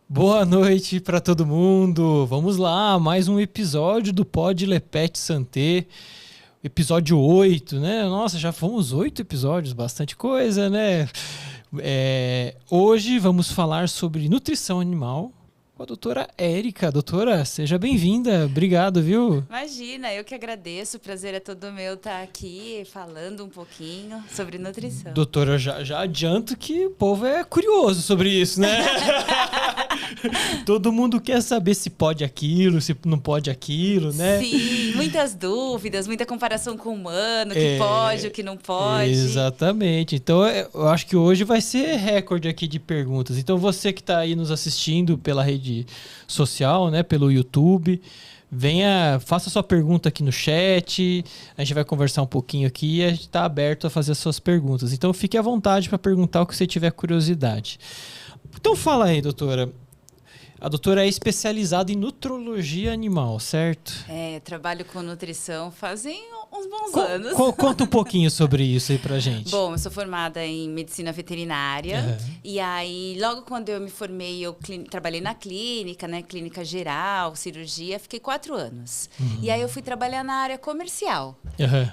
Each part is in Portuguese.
Boa noite para todo mundo. Vamos lá, mais um episódio do Pod Le Pet Santé. Episódio 8, né? Nossa, já fomos 8 episódios, bastante coisa, né? Hoje vamos falar sobre nutrição animal com a doutora Érica. Doutora, seja bem-vinda. Obrigado, viu? Imagina, eu que agradeço. O prazer é todo meu estar aqui falando um pouquinho sobre nutrição. Doutora, já adianto que o povo é curioso sobre isso, né? Todo mundo quer saber se pode aquilo, se não pode aquilo, né? Sim, muitas dúvidas, muita comparação com o humano, o que pode, o que não pode. Exatamente. Então, eu acho que hoje vai ser recorde aqui de perguntas. Então, você que está aí nos assistindo pela rede social, né, pelo YouTube, faça sua pergunta aqui no chat, a gente vai conversar um pouquinho aqui e a gente está aberto a fazer as suas perguntas. Então, fique à vontade para perguntar o que você tiver curiosidade. Então, fala aí, doutora. A doutora é especializada em nutrologia animal, certo? Trabalho com nutrição fazem uns bons anos. Conta um pouquinho sobre isso aí pra gente. Bom, eu sou formada em medicina veterinária. E aí, logo quando eu me formei, eu trabalhei na clínica, né? Clínica geral, cirurgia, fiquei 4 anos. E aí eu fui trabalhar na área comercial.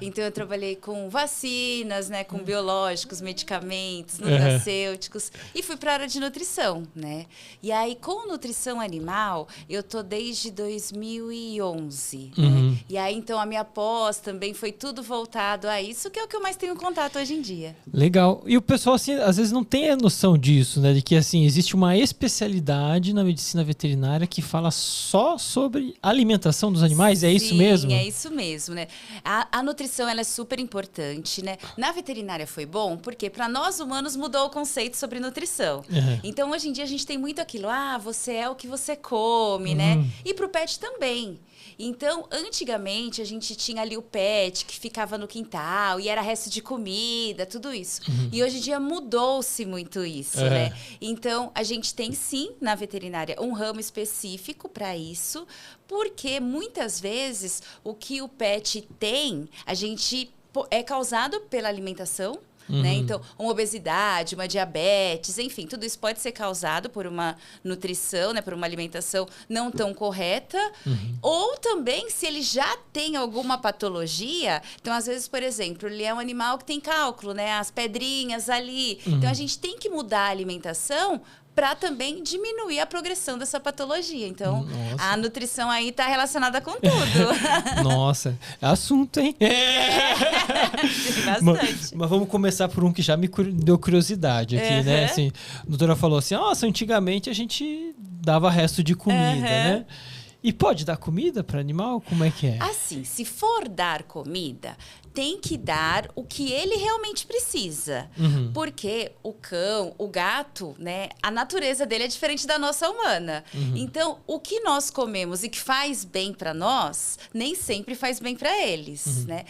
Então eu trabalhei com vacinas, né? Com biológicos, medicamentos, nutracêuticos. E fui para a área de nutrição, né? E aí, com nutrição animal, eu tô desde 2011. Né? E aí, então, a minha pós também foi tudo voltado a isso, que é o que eu mais tenho contato hoje em dia. Legal. E o pessoal, assim, às vezes não tem a noção disso, né? De que, assim, existe uma especialidade na medicina veterinária que fala só sobre alimentação dos animais. Sim, é isso mesmo? É isso mesmo, né? A nutrição, ela é super importante, né? Na veterinária foi bom, porque para nós humanos mudou o conceito sobre nutrição. Então, hoje em dia, a gente tem muito aquilo, você é o que você come, né? E pro pet também. Então, antigamente, a gente tinha ali o pet que ficava no quintal e era resto de comida, tudo isso. E hoje em dia mudou-se muito isso, né? Então, a gente tem sim, na veterinária, um ramo específico para isso, porque muitas vezes o que o pet tem, a gente é causado pela alimentação. Né? Então, uma obesidade, uma diabetes, enfim, tudo isso pode ser causado por uma nutrição, né? Por uma alimentação não tão correta. Ou também, se ele já tem alguma patologia, então, às vezes, por exemplo, ele é um animal que tem cálculo, né? As pedrinhas ali. Então, a gente tem que mudar a alimentação para também diminuir a progressão dessa patologia. Então, a nutrição aí está relacionada com tudo. Nossa, é assunto, hein? Bastante. Mas vamos começar por um que já me deu curiosidade aqui, né? Assim, a doutora falou assim, nossa, antigamente a gente dava resto de comida, né? E pode dar comida para animal? Como é que é? Assim, se for dar comida, tem que dar o que ele realmente precisa. Porque o cão, o gato, né? A natureza dele é diferente da nossa humana. Então, o que nós comemos e que faz bem para nós, nem sempre faz bem para eles, né?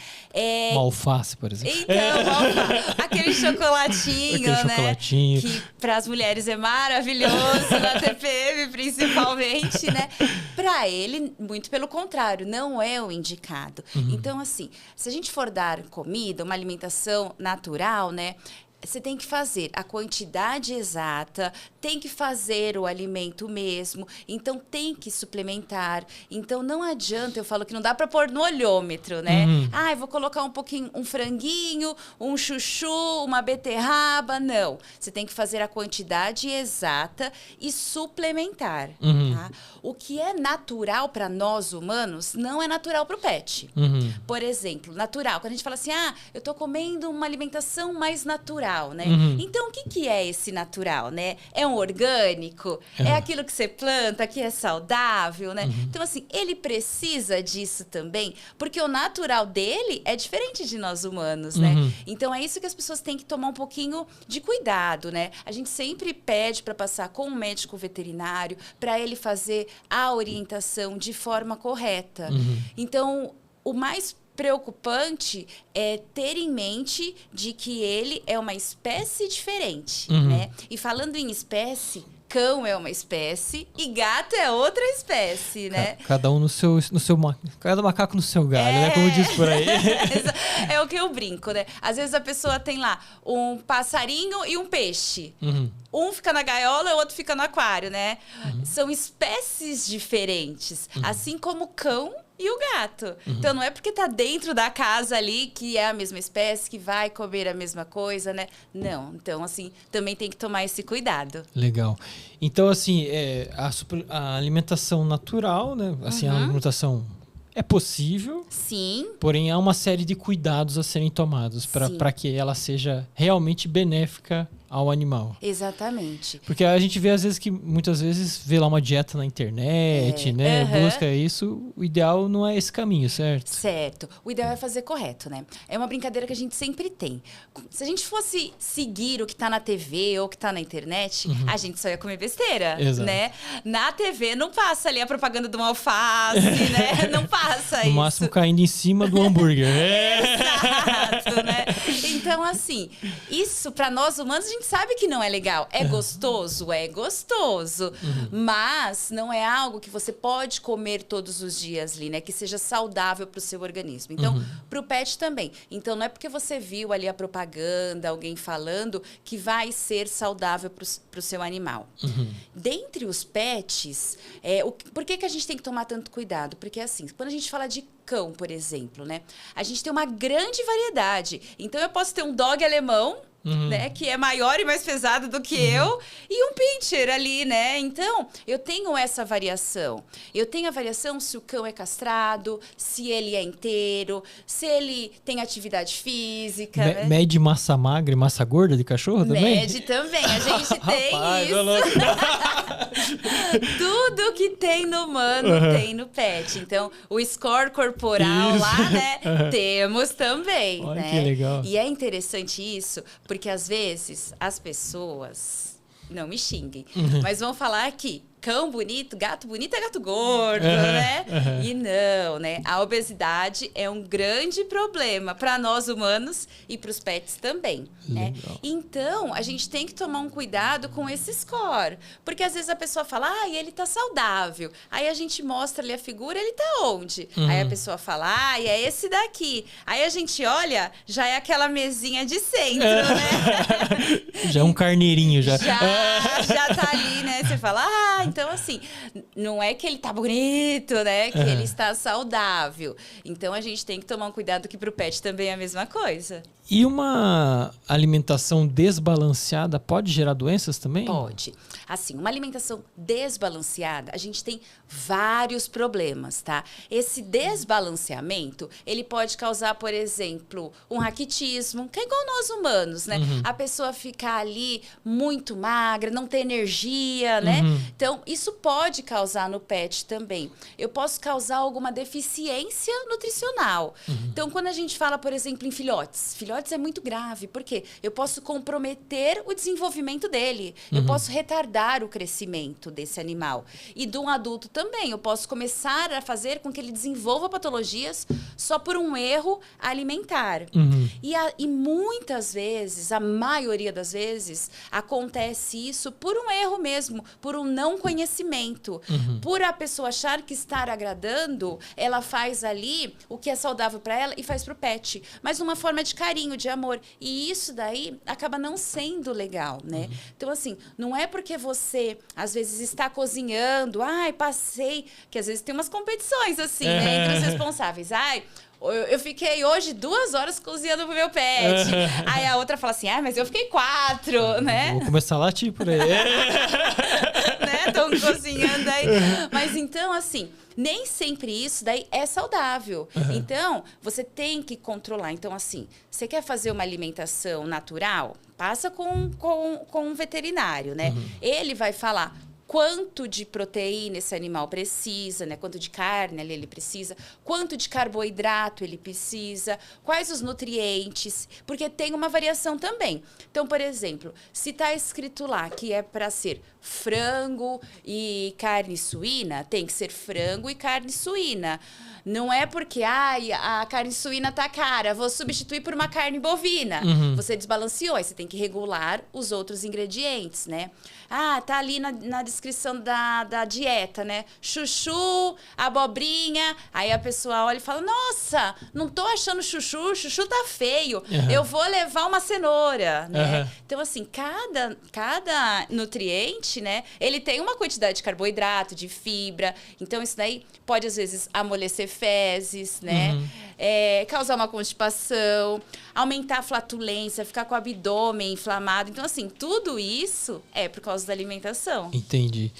Uma alface, por exemplo. Então, aquele chocolatinho, né? Que para as mulheres é maravilhoso, na TPM principalmente, né? Para ele, muito pelo contrário, não é o indicado. Então, assim, se a gente for dar comida, uma alimentação natural, né? Você tem que fazer a quantidade exata, tem que fazer o alimento mesmo, então tem que suplementar. Então não adianta, eu falo que não dá para pôr no olhômetro, né? Eu vou colocar um pouquinho, um franguinho, um chuchu, uma beterraba. Não, você tem que fazer a quantidade exata e suplementar. Tá? O que é natural para nós humanos não é natural para o pet. Por exemplo, natural, quando a gente fala assim, eu tô comendo uma alimentação mais natural. Né? Então, o que é esse natural, né? É um orgânico? É aquilo que você planta, que é saudável, né? Então, assim, ele precisa disso também, porque o natural dele é diferente de nós humanos, né? Então, é isso que as pessoas têm que tomar um pouquinho de cuidado, né? A gente sempre pede para passar com um médico veterinário, para ele fazer a orientação de forma correta. Então, o mais preocupante é ter em mente de que ele é uma espécie diferente, né? E falando em espécie, cão é uma espécie e gato é outra espécie, né? Cada um cada macaco no seu galho, né? Como diz por aí. É o que eu brinco, né? Às vezes a pessoa tem lá um passarinho e um peixe. Um fica na gaiola e o outro fica no aquário, né? São espécies diferentes. Assim como o cão e o gato. Então, não é porque tá dentro da casa ali que é a mesma espécie, que vai comer a mesma coisa, né? Não. Então, assim, também tem que tomar esse cuidado. Legal. Então, assim, a alimentação natural, né? Assim, a alimentação é possível. Sim. Porém, há uma série de cuidados a serem tomados para que ela seja realmente benéfica ao animal. Exatamente. Porque a gente vê, às vezes, que muitas vezes vê lá uma dieta na internet, né? Busca isso. O ideal não é esse caminho, certo? Certo. O ideal é fazer correto, né? É uma brincadeira que a gente sempre tem. Se a gente fosse seguir o que tá na TV ou o que tá na internet, a gente só ia comer besteira, né? Na TV não passa ali a propaganda de uma alface, né? Não passa isso. No máximo caindo em cima do hambúrguer. Exato, né? Então, assim, isso para nós humanos a gente sabe que não é legal. É gostoso? É gostoso. Mas não é algo que você pode comer todos os dias ali, né? Que seja saudável para o seu organismo. Então, para o pet também. Então, não é porque você viu ali a propaganda, alguém falando, que vai ser saudável para o seu animal. Dentre os pets, por que a gente tem que tomar tanto cuidado? Porque, assim, quando a gente fala de cão, por exemplo, né? A gente tem uma grande variedade. Então, eu posso ter um dog alemão, né, que é maior e mais pesado do que eu, e um pincher ali, né? Então, eu tenho essa variação. Eu tenho a variação se o cão é castrado, se ele é inteiro, se ele tem atividade física. Né? Mede massa magra e massa gorda de cachorro também? Mede também. A gente tem Rapaz, isso. Tudo que tem no humano tem no pet. Então, o score corporal lá, né? Temos também. Olha, né? que legal. E é interessante isso, porque às vezes as pessoas, não me xinguem, mas vão falar que cão bonito é gato gordo, né? E não, né? A obesidade é um grande problema para nós humanos e para os pets também, né? Então, a gente tem que tomar um cuidado com esse score, porque às vezes a pessoa fala, ele tá saudável. Aí a gente mostra ali a figura, ele tá onde? Aí a pessoa fala, é esse daqui. Aí a gente olha, já é aquela mesinha de centro, né? Já é um carneirinho, já. Já tá ali, né? Você fala, então, assim, não é que ele tá bonito, né? Que ele está saudável. Então, a gente tem que tomar um cuidado que pro pet também é a mesma coisa. E uma alimentação desbalanceada pode gerar doenças também? Pode. Assim, uma alimentação desbalanceada, a gente tem vários problemas, tá? Esse desbalanceamento, ele pode causar, por exemplo, um raquitismo, que é igual nós humanos, né? A pessoa ficar ali muito magra, não ter energia, né? Então, isso pode causar no pet também. Eu posso causar alguma deficiência nutricional. Então, quando a gente fala, por exemplo, em filhotes é muito grave, porque eu posso comprometer o desenvolvimento dele, eu posso retardar o crescimento desse animal. E de um adulto também, eu posso começar a fazer com que ele desenvolva patologias só por um erro alimentar. E muitas vezes, a maioria das vezes, acontece isso por um erro mesmo, por um não conhecimento. Por a pessoa achar que estar agradando, ela faz ali o que é saudável para ela e faz para o pet. Mas uma forma de carinho, de amor. E isso daí acaba não sendo legal, né? Então, assim, não é porque você, às vezes, está cozinhando, passei, que às vezes tem umas competições, assim, né? Entre os responsáveis. Eu fiquei hoje 2 horas cozinhando pro meu pet. Aí a outra fala assim, mas eu fiquei 4, né? Vou começar a latir por aí. Né? Estão cozinhando aí. Mas então, assim, nem sempre isso daí é saudável. Então, você tem que controlar. Então, assim, você quer fazer uma alimentação natural? Passa com um veterinário, né? Ele vai falar quanto de proteína esse animal precisa, né? Quanto de carne ali ele precisa, quanto de carboidrato ele precisa, quais os nutrientes, porque tem uma variação também. Então, por exemplo, se está escrito lá que é para ser frango e carne suína, tem que ser frango e carne suína. Não é porque a carne suína tá cara, vou substituir por uma carne bovina. Você desbalanceou, aí você tem que regular os outros ingredientes, né? Tá ali na descrição da dieta, né? Chuchu, abobrinha. Aí a pessoa olha e fala, nossa, não tô achando chuchu tá feio. Eu vou levar uma cenoura, né? Então, assim, cada nutriente, né? Ele tem uma quantidade de carboidrato, de fibra. Então, isso daí pode, às vezes, amolecer fezes, né? Causar uma constipação, aumentar a flatulência, ficar com o abdômen inflamado. Então, assim, tudo isso é por causa da alimentação. Entendi.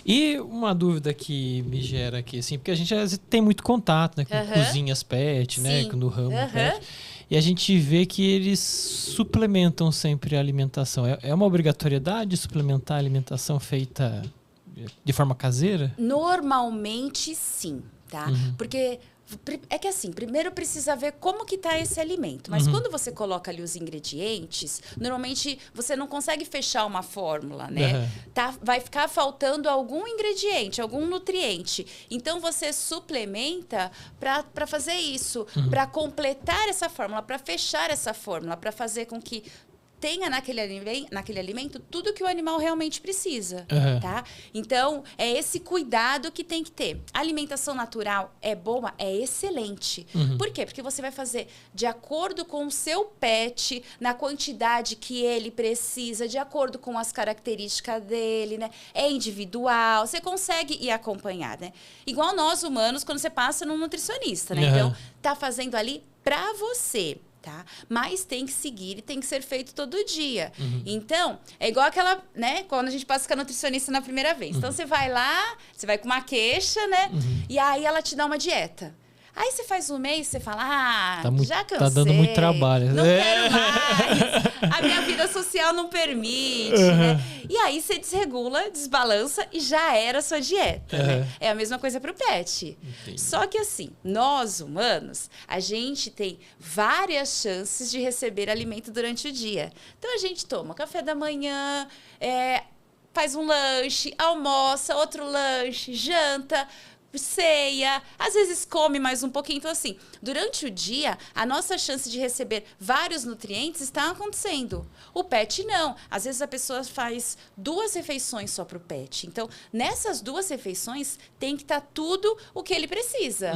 E uma dúvida que me gera aqui, assim, porque a gente às vezes tem muito contato, né, com cozinhas pet, né, no ramo pet. E a gente vê que eles suplementam sempre a alimentação. É uma obrigatoriedade suplementar a alimentação feita de forma caseira? Normalmente, sim, tá? Porque é que assim, primeiro precisa ver como que tá esse alimento. Mas quando você coloca ali os ingredientes, normalmente você não consegue fechar uma fórmula, né? Vai ficar faltando algum ingrediente, algum nutriente. Então, você suplementa para fazer isso, para completar essa fórmula, para fechar essa fórmula, para fazer com que tenha naquele alimento tudo que o animal realmente precisa, tá? Então, é esse cuidado que tem que ter. A alimentação natural é boa? É excelente. Por quê? Porque você vai fazer de acordo com o seu pet, na quantidade que ele precisa, de acordo com as características dele, né? É individual, você consegue ir acompanhar, né? Igual nós humanos, quando você passa num nutricionista, né? Então, tá fazendo ali pra você. Tá? Mas tem que seguir e tem que ser feito todo dia. Então, é igual aquela, né? Quando a gente passa com a nutricionista na primeira vez. Então, você vai lá, você vai com uma queixa, né? E aí, ela te dá uma dieta. Aí, você faz um mês, você fala, já cansei. Tá dando muito trabalho. Não quero mais. A minha vida social não permite, né? E aí, você desregula, desbalança e já era a sua dieta, né? É a mesma coisa pro pet. Entendi. Só que assim, nós humanos, a gente tem várias chances de receber alimento durante o dia. Então, a gente toma café da manhã, faz um lanche, almoça, outro lanche, janta, ceia, às vezes come mais um pouquinho. Então, assim, durante o dia, a nossa chance de receber vários nutrientes está acontecendo. O pet não. Às vezes a pessoa faz 2 refeições só para o pet. Então, nessas 2 refeições, tem que estar tudo o que ele precisa.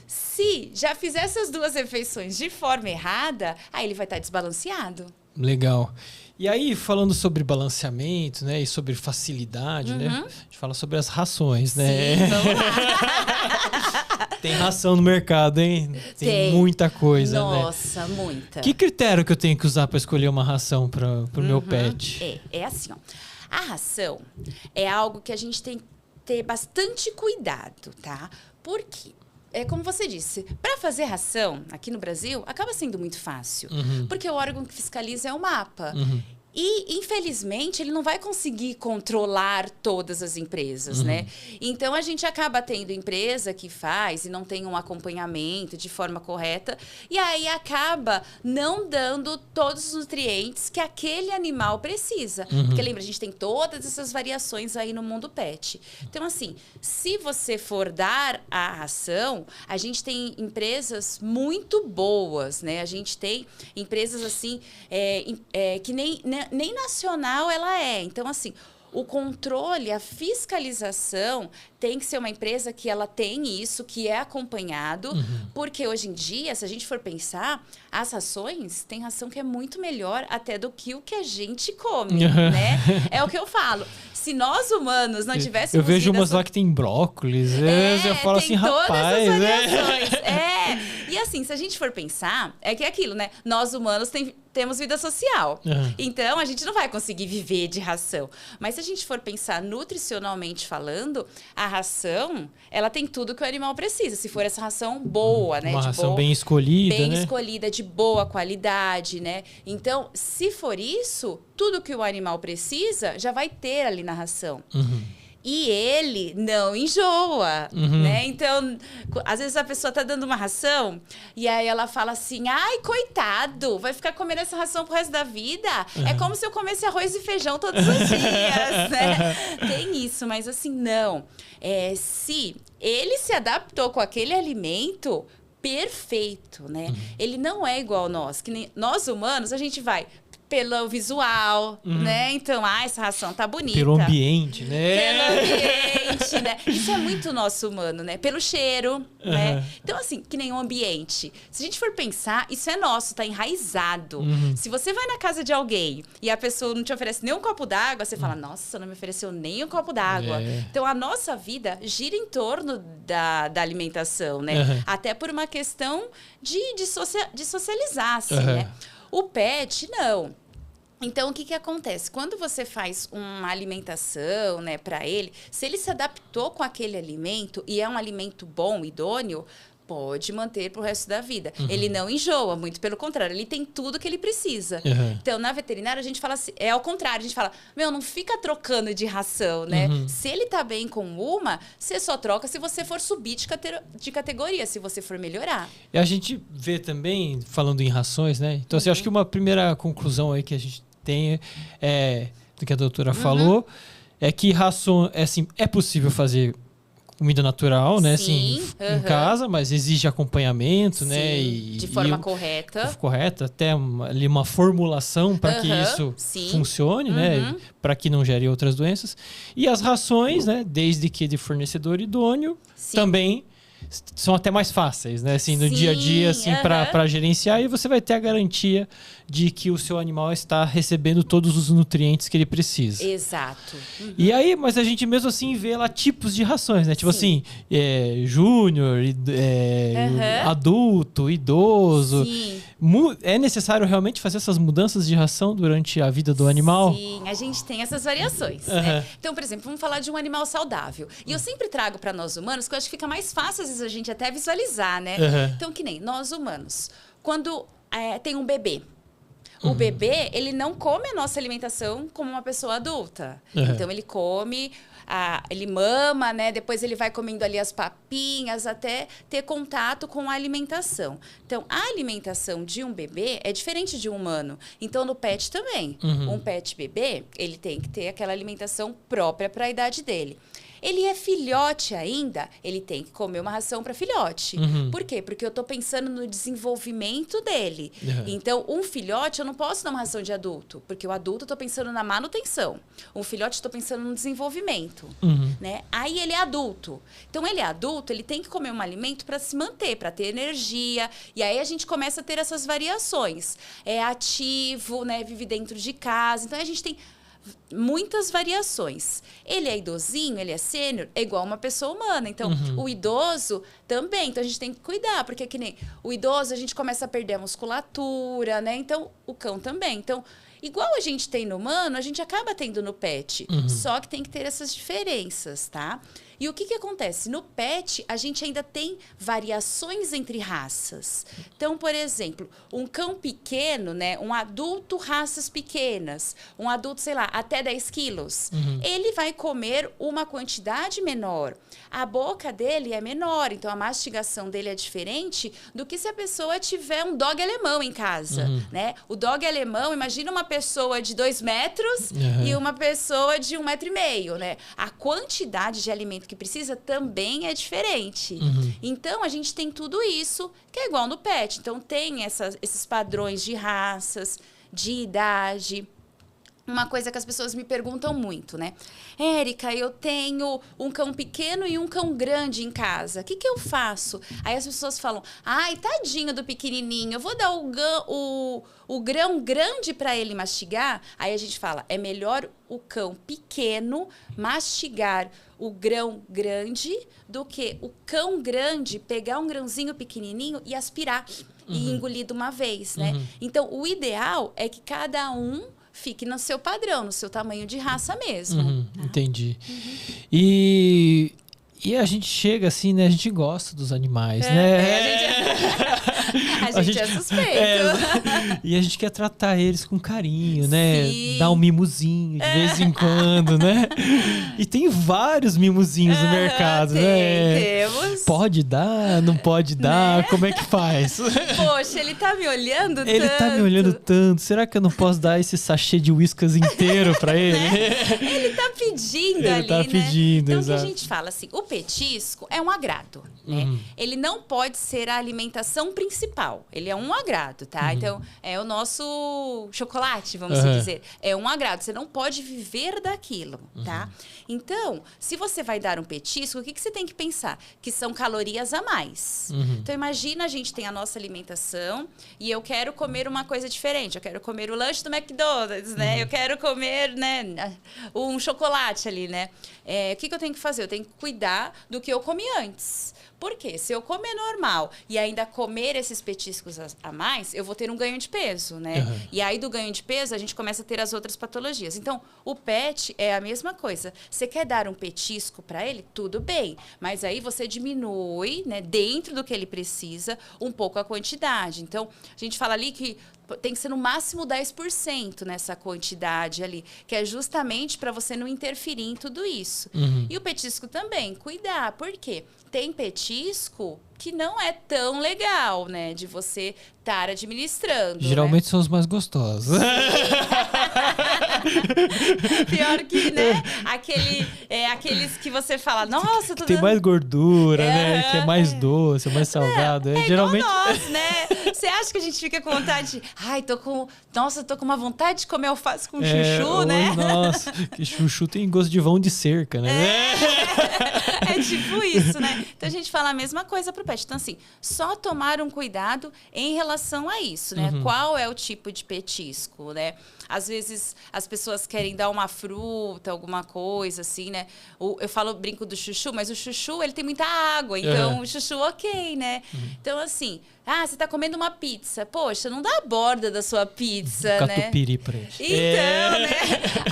Se já fizer essas 2 refeições de forma errada, aí ele vai estar desbalanceado. Legal. E aí, falando sobre balanceamento, né, e sobre facilidade, né, a gente fala sobre as rações, né? Sim, vamos lá. Tem ração no mercado, hein? Tem muita coisa, Nossa, né? muita. Que critério que eu tenho que usar para escolher uma ração para o meu pet? É assim, ó. A ração é algo que a gente tem que ter bastante cuidado, tá? Por quê? É como você disse, para fazer ração aqui no Brasil, acaba sendo muito fácil. Porque o órgão que fiscaliza é o MAPA. E, infelizmente, ele não vai conseguir controlar todas as empresas, né? Então, a gente acaba tendo empresa que faz e não tem um acompanhamento de forma correta. E aí, acaba não dando todos os nutrientes que aquele animal precisa. Porque, lembra, a gente tem todas essas variações aí no mundo pet. Então, assim, se você for dar a ração, a gente tem empresas muito boas, né? A gente tem empresas, assim, que nem nacional ela é. Então, assim, o controle, a fiscalização tem que ser uma empresa que ela tem isso, que é acompanhado, porque hoje em dia, se a gente for pensar, as rações, tem ração que é muito melhor até do que o que a gente come, né? É o que eu falo. Se nós humanos não tivéssemos... Eu vejo umas lá que tem brócolis, eu falo assim, rapaz... Todas as variações. E assim, se a gente for pensar, é que é aquilo, né? Nós humanos temos vida social. Então, a gente não vai conseguir viver de ração. Mas se a gente for pensar nutricionalmente falando, a ração, ela tem tudo que o animal precisa. Se for essa ração boa, né? Uma ração bem escolhida, bem né? escolhida, de boa qualidade, né? Então, se for isso, tudo que o animal precisa, já vai ter ali na ração. E ele não enjoa, né? Então, às vezes a pessoa tá dando uma ração e aí ela fala assim, ai, coitado, vai ficar comendo essa ração pro resto da vida? É como se eu comesse arroz e feijão todos os dias, né? Tem isso, mas assim, não. Se ele se adaptou com aquele alimento, perfeito, né? Ele não é igual a nós, que nem nós humanos, a gente vai pelo visual, né? Então, essa ração tá bonita. Pelo ambiente, né? Pelo ambiente, né? Isso é muito nosso humano, né? Pelo cheiro, né? Então, assim, que nem o ambiente. Se a gente for pensar, isso é nosso, tá enraizado. Se você vai na casa de alguém e a pessoa não te oferece nem um copo d'água, você fala, nossa, não me ofereceu nem um copo d'água. Então, a nossa vida gira em torno da alimentação, né? Até por uma questão de socializar, assim, né? O pet, não. Então, o que acontece? Quando você faz uma alimentação, né, para ele, se ele se adaptou com aquele alimento e é um alimento bom, idôneo, pode manter pro resto da vida. Ele não enjoa, muito pelo contrário, ele tem tudo que ele precisa. Então, na veterinária, a gente fala assim, ao contrário, a gente fala, não fica trocando de ração, né? Se ele tá bem com uma, você só troca se você for subir de categoria, se você for melhorar. E a gente vê também, falando em rações, né? Então, assim, acho que uma primeira conclusão aí que a gente tem do que a doutora falou, é que ração, assim, é possível fazer comida natural, né? Sim, assim, em casa, mas exige acompanhamento, né? De forma correta. Correta, até uma formulação para que isso funcione, né? Para que não gere outras doenças. E as rações, né? Desde que de fornecedor idôneo, também são até mais fáceis, né? Assim, no dia a dia, assim, para gerenciar, e você vai ter a garantia de que o seu animal está recebendo todos os nutrientes que ele precisa. Exato. E aí, mas a gente mesmo assim vê lá tipos de rações, né? Tipo assim, júnior, adulto, idoso. Sim. É necessário realmente fazer essas mudanças de ração durante a vida do animal? Sim, a gente tem essas variações, né? Então, por exemplo, vamos falar de um animal saudável. E eu sempre trago para nós humanos, que eu acho que fica mais fácil, às vezes, a gente até visualizar, né? Então, que nem nós humanos. Quando tem um bebê, o bebê, ele não come a nossa alimentação como uma pessoa adulta. Então, ele come, ele mama, né? Depois ele vai comendo ali as papinhas até ter contato com a alimentação. Então, a alimentação de um bebê é diferente de um humano. Então, no pet também. Um pet bebê, ele tem que ter aquela alimentação própria para a idade dele. Ele é filhote ainda, ele tem que comer uma ração para filhote. Por quê? Porque eu tô pensando no desenvolvimento dele. Então, um filhote, eu não posso dar uma ração de adulto, porque o adulto eu tô pensando na manutenção. Um filhote, eu tô pensando no desenvolvimento. Né? Aí ele é adulto. Então, ele é adulto, ele tem que comer um alimento para se manter, para ter energia. E aí a gente começa a ter essas variações. É ativo, né? Vive dentro de casa. Então, a gente tem muitas variações. Ele é idosinho, ele é sênior, é igual uma pessoa humana. Então, o idoso também. Então, a gente tem que cuidar, porque que nem o idoso, a gente começa a perder a musculatura, né? Então, o cão também. Então, igual a gente tem no humano, a gente acaba tendo no pet. Só que tem que ter essas diferenças, tá? E o que acontece? No pet, a gente ainda tem variações entre raças. Então, por exemplo, um cão pequeno, né? Um adulto, raças pequenas. Um adulto, sei lá, até 10 quilos. Ele vai comer uma quantidade menor. A boca dele é menor, então a mastigação dele é diferente do que se a pessoa tiver um dog alemão em casa, né? O dog alemão, imagina uma pessoa de 2 metros e uma pessoa de 1,5 metro, né? A quantidade de alimento que precisa também é diferente. Então, a gente tem tudo isso que é igual no pet. Então, tem esses padrões de raças, de idade. Uma coisa que as pessoas me perguntam muito, né? Érica, eu tenho um cão pequeno e um cão grande em casa. O que eu faço? Aí as pessoas falam, ai, tadinho do pequenininho, eu vou dar o grão grande para ele mastigar? Aí a gente fala, é melhor o cão pequeno mastigar o grão grande do que o cão grande pegar um grãozinho pequenininho e aspirar e engolir de uma vez, né? Então, o ideal é que cada um fique no seu padrão, no seu tamanho de raça mesmo. Entendi. E a gente chega assim, né? A gente gosta dos animais, né? A gente é suspeito. E a gente quer tratar eles com carinho, né? Sim. Dar um mimozinho de vez em quando, né? E tem vários mimozinhos no mercado, né? Temos. Pode dar, não pode dar, Né? como é que faz? Poxa, ele tá me olhando tanto. Ele tá me olhando tanto. Será que eu não posso dar esse sachê de Whiskas inteiro pra ele? Ele tá pedindo Ele ali, tá né? pedindo, então, exato. o que a gente fala assim, o petisco é um agrado, né? Ele não pode ser a alimentação principal. Ele é um agrado, tá? Então, é o nosso chocolate, vamos dizer. É um agrado. Você não pode viver daquilo, tá? Então, se você vai dar um petisco, o que você tem que pensar? Que são calorias a mais. Então, imagina, a gente tem a nossa alimentação e eu quero comer uma coisa diferente. Eu quero comer o lanche do McDonald's, né? Eu quero comer, né, um chocolate ali, né? O que eu tenho que fazer? Eu tenho que cuidar do que eu comi antes. Por quê? Se eu comer normal e ainda comer esses petiscos a mais, eu vou ter um ganho de peso, né? E aí, do ganho de peso, a gente começa a ter as outras patologias. Então, o PET é a mesma coisa. Você quer dar um petisco para ele? Tudo bem. Mas aí você diminui, né, dentro do que ele precisa, um pouco a quantidade. Então, a gente fala ali que tem que ser no máximo 10% nessa quantidade ali, que é justamente para você não interferir em tudo isso. E o petisco também, cuidar. Por quê? Tem petisco que não é tão legal, né? De você estar administrando. Geralmente né? são os mais gostosos. Pior que, né? Aqueles que você fala, nossa, que tem mais gordura, né? Que é mais doce, mais salgado. Geralmente nós, né? Você acha que a gente fica com vontade de... Ai, tô com uma vontade de comer alface com chuchu, né? Nossa, que chuchu tem gosto de vão de cerca, né? É tipo isso, né? Então a gente fala a mesma coisa pro pet. Então, assim, só tomar um cuidado em relação a isso, né? Qual é o tipo de petisco, né? Às vezes as pessoas querem dar uma fruta, alguma coisa, assim, né? Eu brinco do chuchu, mas o chuchu, ele tem muita água. Então, o chuchu, ok, né? Então, assim... você tá comendo uma pizza. Poxa, não dá a borda da sua pizza, né? Catupiry pra ele. Então, né?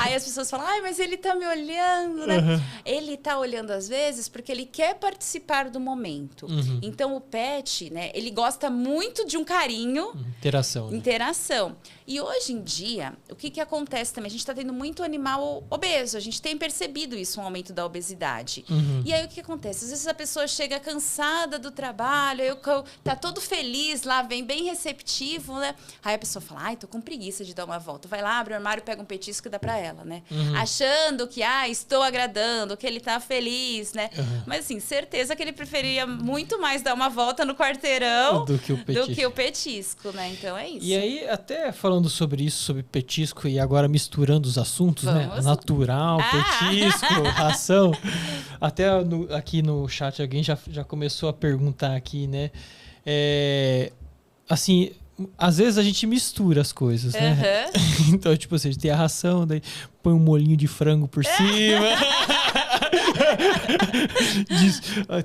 Aí as pessoas falam, mas ele tá me olhando, né? Ele tá olhando às vezes porque ele quer participar do momento. Então, o pet, né? Ele gosta muito de um carinho. Interação. Né? Interação. E hoje em dia, o que acontece também? A gente tá tendo muito animal obeso. A gente tem percebido isso, um aumento da obesidade. E aí, o que acontece? Às vezes a pessoa chega cansada do trabalho, tá todo feliz lá, vem bem receptivo, né? Aí a pessoa fala, tô com preguiça de dar uma volta. Vai lá, abre o armário, pega um petisco e dá pra ela, né? Achando que, estou agradando, que ele tá feliz, né? Mas, assim, certeza que ele preferia muito mais dar uma volta no quarteirão do que o petisco, né? Então, é isso. E aí, até falando sobre isso, sobre petisco, e agora misturando os assuntos, né? Natural, petisco, ração. Até aqui no chat alguém já começou a perguntar aqui, né? Assim, às vezes a gente mistura as coisas, né? Então, tipo assim, a gente tem a ração, daí põe um molhinho de frango por cima.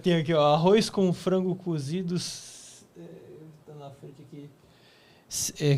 Tem aqui, ó, arroz com frango cozido. Tá na frente aqui.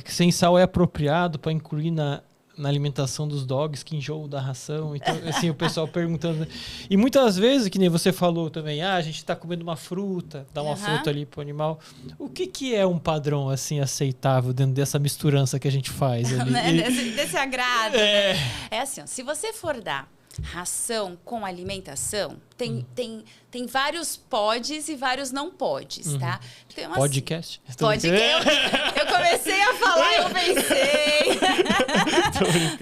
Sem sal é apropriado para incluir na alimentação dos dogs que enjoam da ração. Então, assim, o pessoal perguntando. Né? E muitas vezes, que nem você falou também, a gente está comendo uma fruta, dá uma fruta ali pro animal. O que é um padrão, assim, aceitável dentro dessa misturança que a gente faz ali? Né? Desse agrado. Né? É assim, ó, se você for dar ração com alimentação, tem vários podes e vários não podes, tá? Então, assim, podcast? Eu comecei a falar e eu pensei.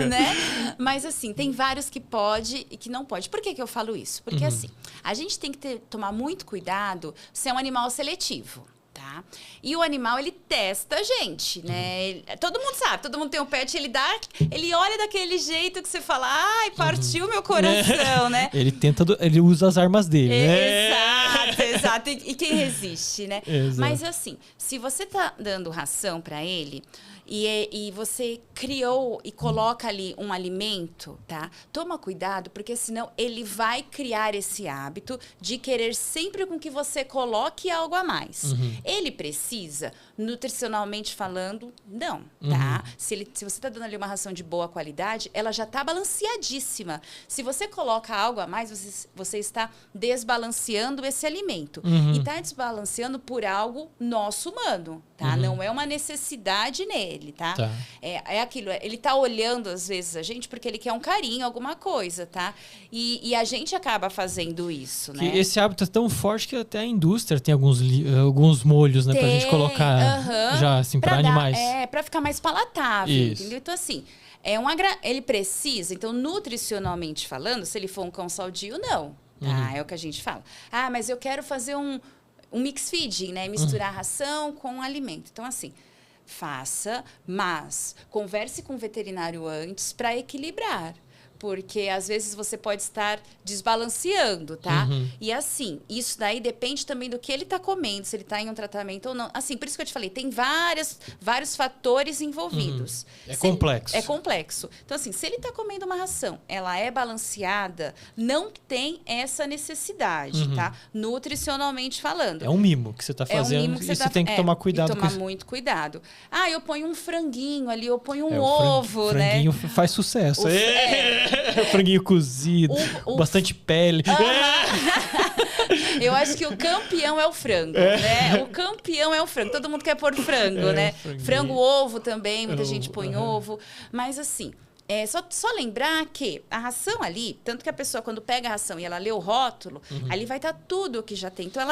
Né? Mas, assim, tem vários que pode e que não pode. Por que eu falo isso? Porque, assim, a gente tem que tomar muito cuidado se é um animal seletivo. Tá? E o animal, ele testa a gente, né? Todo mundo sabe, todo mundo tem um pet, ele olha daquele jeito que você fala, partiu meu coração, né? Ele usa as armas dele, né? Exato. E quem resiste, né? Exato. Mas assim, se você tá dando ração para ele e você criou e coloca ali um alimento, tá? Toma cuidado, porque senão ele vai criar esse hábito de querer sempre com que você coloque algo a mais. Ele precisa, nutricionalmente falando, não, tá? Se você está dando ali uma ração de boa qualidade, ela já está balanceadíssima. Se você coloca algo a mais, você está desbalanceando esse alimento. alimento. E está desbalanceando por algo nosso humano, tá? Não é uma necessidade nele, tá? É aquilo, ele tá olhando às vezes a gente porque ele quer um carinho, alguma coisa, tá? E a gente acaba fazendo isso, né? Esse hábito é tão forte que até a indústria tem alguns molhos, né? Pra gente colocar já, assim, pra animais. Pra ficar mais palatável, entendeu? Então, assim, ele precisa, então, nutricionalmente falando, se ele for um cão saudio, não. Tá? É o que a gente fala. Ah, mas eu quero fazer um mix feeding, né? Misturar ração com alimento. Então, assim, faça, mas converse com o veterinário antes para equilibrar. Porque, às vezes, você pode estar desbalanceando, tá? E, assim, isso daí depende também do que ele está comendo, se ele está em um tratamento ou não. Assim, por isso que eu te falei, tem vários fatores envolvidos. É complexo. É complexo. Então, assim, se ele está comendo uma ração, ela é balanceada, não tem essa necessidade, tá? Nutricionalmente falando. É um mimo que você está fazendo e você tem que tomar cuidado com isso. Tomar muito cuidado. Ah, eu ponho um franguinho ali, eu ponho um ovo, né? Franguinho faz sucesso. Franguinho cozido, bastante pele. Eu acho que o campeão é o frango, né? O campeão é o frango. Todo mundo quer pôr frango, né? Frango, ovo também, muita gente põe ovo. Mas assim, só lembrar que a ração ali, tanto que a pessoa quando pega a ração e ela lê o rótulo, ali vai estar tudo o que já tem. Então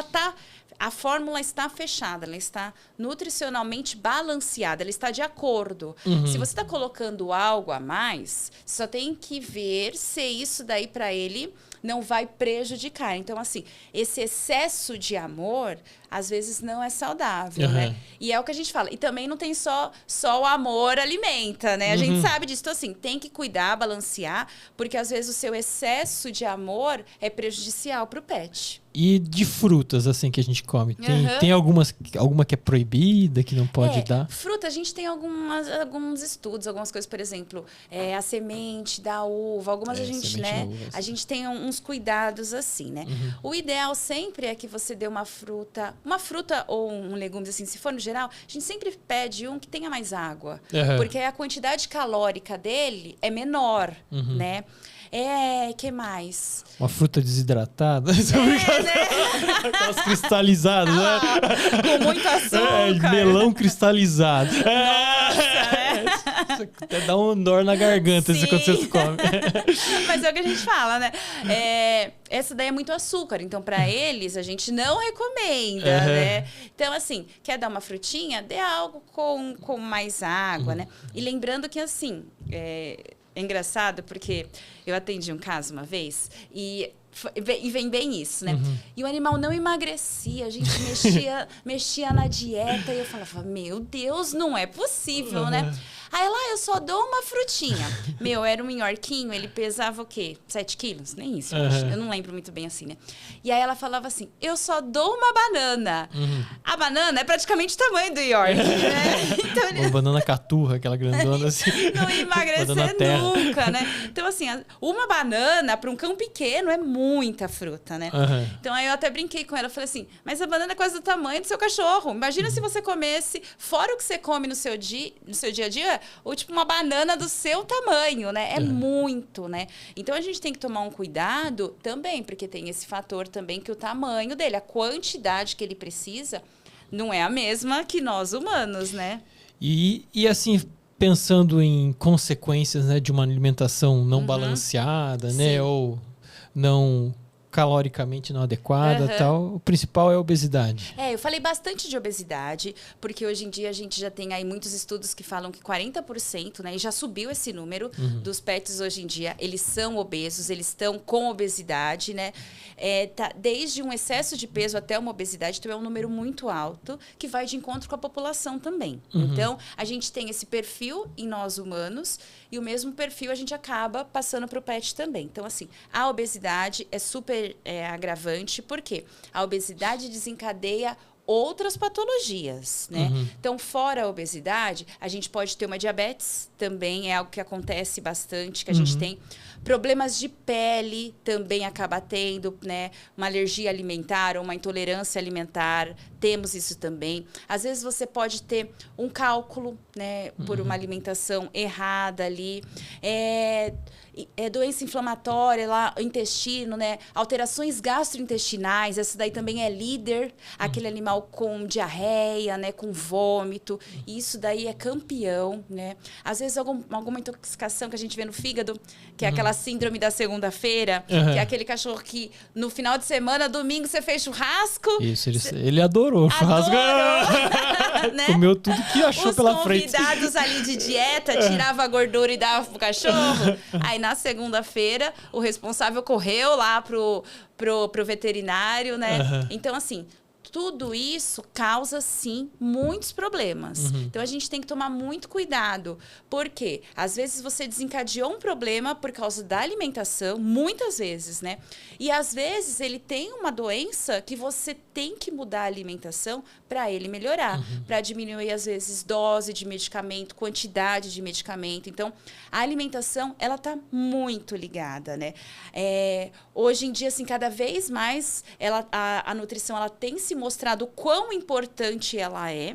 a fórmula está fechada, ela está nutricionalmente balanceada, ela está de acordo. Se você está colocando algo a mais, só tem que ver se isso daí para ele não vai prejudicar. Então, assim, esse excesso de amor, às vezes, não é saudável, né? E é o que a gente fala. E também não tem só o amor alimenta, né? A gente sabe disso. Então, assim, tem que cuidar, balancear, porque, às vezes, o seu excesso de amor é prejudicial para o pet. E de frutas, assim, que a gente come? Tem alguma que é proibida, que não pode dar? Fruta, a gente tem alguns estudos, algumas coisas, por exemplo, a semente da uva, algumas a gente, né? A gente tem uns cuidados assim, né? O ideal sempre é que você dê uma fruta ou um legume, assim, se for no geral, a gente sempre pede um que tenha mais água. Porque a quantidade calórica dele é menor, né? Que mais? Uma fruta desidratada. Aquelas cristalizadas, né? Com muito açúcar. Melão cristalizado. Até dá um dor na garganta quando você come. Mas é o que a gente fala, né? Essa daí é muito açúcar. Então, para eles, a gente não recomenda, né? Então, assim, quer dar uma frutinha? Dê algo com mais água, né? E lembrando que, assim... É engraçado porque eu atendi um caso uma vez e vem bem isso, né? E o animal não emagrecia, a gente mexia na dieta e eu falava, meu Deus, não é possível, né? Aí lá eu só dou uma frutinha. Era um Yorkinho, ele pesava o quê? 7 quilos? Nem isso, eu não lembro muito bem assim, né? E aí ela falava assim, eu só dou uma banana. A banana é praticamente o tamanho do York, né? Então, uma banana caturra, aquela grandona assim. Não ia emagrecer nunca, né? Então assim, uma banana para um cão pequeno é muita fruta, né? Então aí eu até brinquei com ela, falei assim, mas a banana é quase do tamanho do seu cachorro. Imagina se você comesse, fora o que você come no seu dia a dia, ou tipo uma banana do seu tamanho, né? É muito, né? Então a gente tem que tomar um cuidado também, porque tem esse fator também que o tamanho dele, a quantidade que ele precisa, não é a mesma que nós humanos, né? E assim, pensando em consequências, né, de uma alimentação não balanceada, né? Ou não caloricamente não adequada, tal, o principal é a obesidade. Eu falei bastante de obesidade, porque hoje em dia a gente já tem aí muitos estudos que falam que 40%, né, e já subiu esse número dos pets hoje em dia, eles são obesos, eles estão com obesidade, né? Desde um excesso de peso até uma obesidade, então é um número muito alto, que vai de encontro com a população também. Então, a gente tem esse perfil em nós humanos, e o mesmo perfil a gente acaba passando para o pet também. Então, assim, a obesidade é super agravante, porque a obesidade desencadeia outras patologias, né? Então, fora a obesidade, a gente pode ter uma diabetes, também é algo que acontece bastante, que a gente tem. Problemas de pele também acaba tendo, né? Uma alergia alimentar ou uma intolerância alimentar Temos isso também. Às vezes você pode ter um cálculo, né, por uma alimentação errada ali. Doença inflamatória, lá, intestino, né? Alterações gastrointestinais, essa daí também é líder. Aquele animal com diarreia, né? Com vômito. Isso daí é campeão, né? Às vezes alguma intoxicação que a gente vê no fígado, que é aquela síndrome da segunda-feira, que é aquele cachorro que no final de semana, domingo, você fez churrasco. Isso, ele adorou o churrasco. Né? Comeu tudo que achou pela frente. Os convidados ali de dieta, tirava a gordura e dava pro cachorro. Aí na segunda-feira, o responsável correu lá pro veterinário, né? Então, assim, tudo isso causa, sim, muitos problemas. Então, a gente tem que tomar muito cuidado. Porque, às vezes, você desencadeou um problema por causa da alimentação, muitas vezes, né? E, às vezes, ele tem uma doença que você tem que mudar a alimentação para ele melhorar. Para diminuir, às vezes, dose de medicamento, quantidade de medicamento. Então, a alimentação, ela tá muito ligada, né? Hoje em dia, assim, cada vez mais, a nutrição, ela tem se mostrado o quão importante ela é.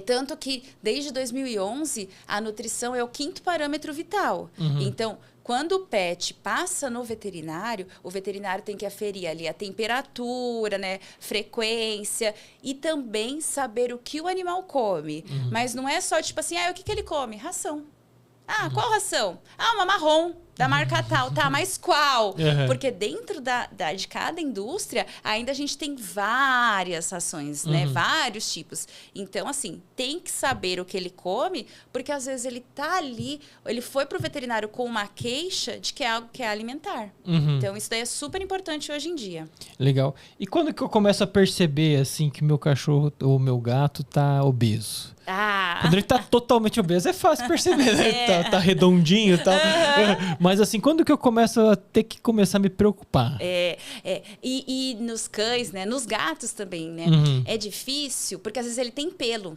Tanto que, desde 2011, a nutrição é o 5º parâmetro vital. Então, quando o pet passa no veterinário, o veterinário tem que aferir ali a temperatura, né, frequência e também saber o que o animal come. Mas não é só tipo assim, o que ele come? Ração. Qual ração? Uma marrom, da marca tal. Tá, mas qual? Porque dentro de cada indústria, ainda a gente tem várias rações, né? Vários tipos. Então, assim, tem que saber o que ele come, porque às vezes ele tá ali, ele foi pro veterinário com uma queixa de que é algo que é alimentar. Então, isso daí é super importante hoje em dia. Legal. E quando que eu começo a perceber, assim, que meu cachorro ou meu gato tá obeso? Quando ele tá totalmente obeso, é fácil perceber, né? Tá redondinho e tal. Mas assim, quando que eu começo a ter que começar a me preocupar? E nos cães, né? Nos gatos também, né? É difícil, porque às vezes ele tem pelo.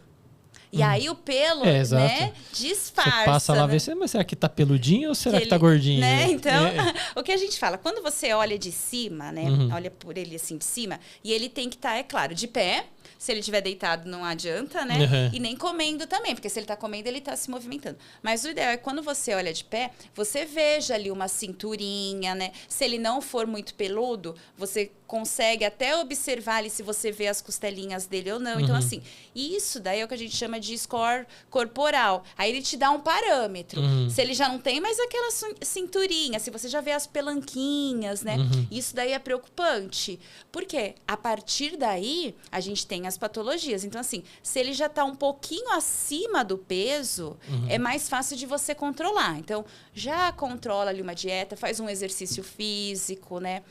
E aí o pelo, né, disfarça. Você passa lá, vê, mas será que tá peludinho ou será que tá gordinho? Né? Então, o que a gente fala, quando você olha de cima, né? Olha por ele assim de cima, e ele tem que estar, é claro, de pé. Se ele estiver deitado, não adianta, né? E nem comendo também, porque se ele tá comendo, ele tá se movimentando. Mas o ideal é quando você olha de pé, você veja ali uma cinturinha, né? Se ele não for muito peludo, você consegue até observar ali se você vê as costelinhas dele ou não. Então, assim, isso daí é o que a gente chama de score corporal. Aí ele te dá um parâmetro. Se ele já não tem mais aquela cinturinha, se você já vê as pelanquinhas, né? Isso daí é preocupante. Por quê? A partir daí, a gente tem as patologias. Então, assim, se ele já está um pouquinho acima do peso, é mais fácil de você controlar. Então, já controla ali uma dieta, faz um exercício físico, né?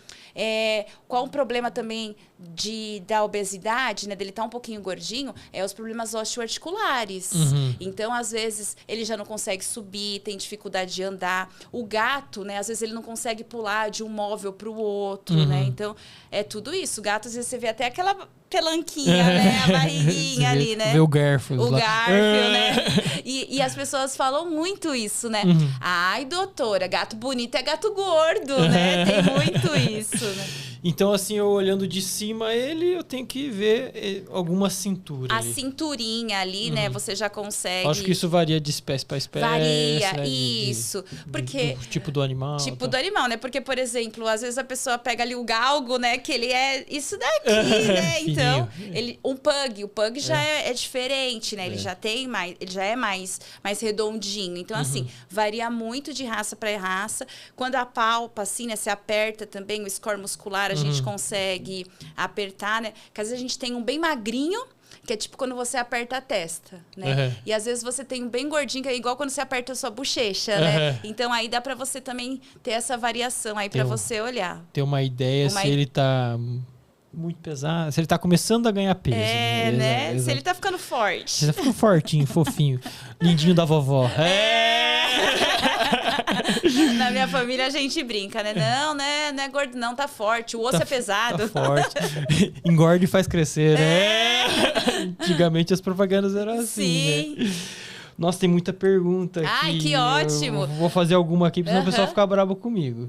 Qual o problema também da obesidade, né? Dele estar um pouquinho gordinho, os problemas osteoarticulares. Então, às vezes, ele já não consegue subir, tem dificuldade de andar. O gato, né? Às vezes, ele não consegue pular de um móvel para o outro, né? Então, é tudo isso. O gato, às vezes, você vê até aquela pelanquinha, né? A barriguinha ali, né? Vê o Garfield. O Garfield, né? E as pessoas falam muito isso, né? Ai, doutora, gato bonito é gato gordo, né? Tem muito isso, né? Então, assim, eu olhando de cima eu tenho que ver alguma cintura. A cinturinha ali, né? Você já consegue... Acho que isso varia de espécie para espécie. Varia, né? Isso. Porque... Do tipo do animal. Tipo do animal, né? Porque, por exemplo, às vezes a pessoa pega ali o galgo, né? Que ele é isso daqui, né? Então, o pug já é diferente, né? Ele já tem mais... Ele já é mais redondinho. Então, assim, varia muito de raça para raça. Quando a palpa, assim, né? Se aperta também o score muscular, a gente consegue apertar, né? Porque às vezes a gente tem um bem magrinho, que é tipo quando você aperta a testa, né? E às vezes você tem um bem gordinho, que é igual quando você aperta a sua bochecha, né? Então aí dá pra você também ter essa variação aí pra você olhar. Ter uma ideia se ele tá muito pesado, se ele tá começando a ganhar peso. Né? Exato. Se ele tá ficando forte. Se ele tá ficando fortinho, fofinho, lindinho da vovó. Na minha família a gente brinca, né? Não é gordo, não, tá forte. O osso é pesado. Tá forte. Engorda e faz crescer, né? Antigamente as propagandas eram assim, né? Nossa, tem muita pergunta aqui. Ai, que ótimo! Eu vou fazer alguma aqui, senão o pessoal ficar bravo comigo.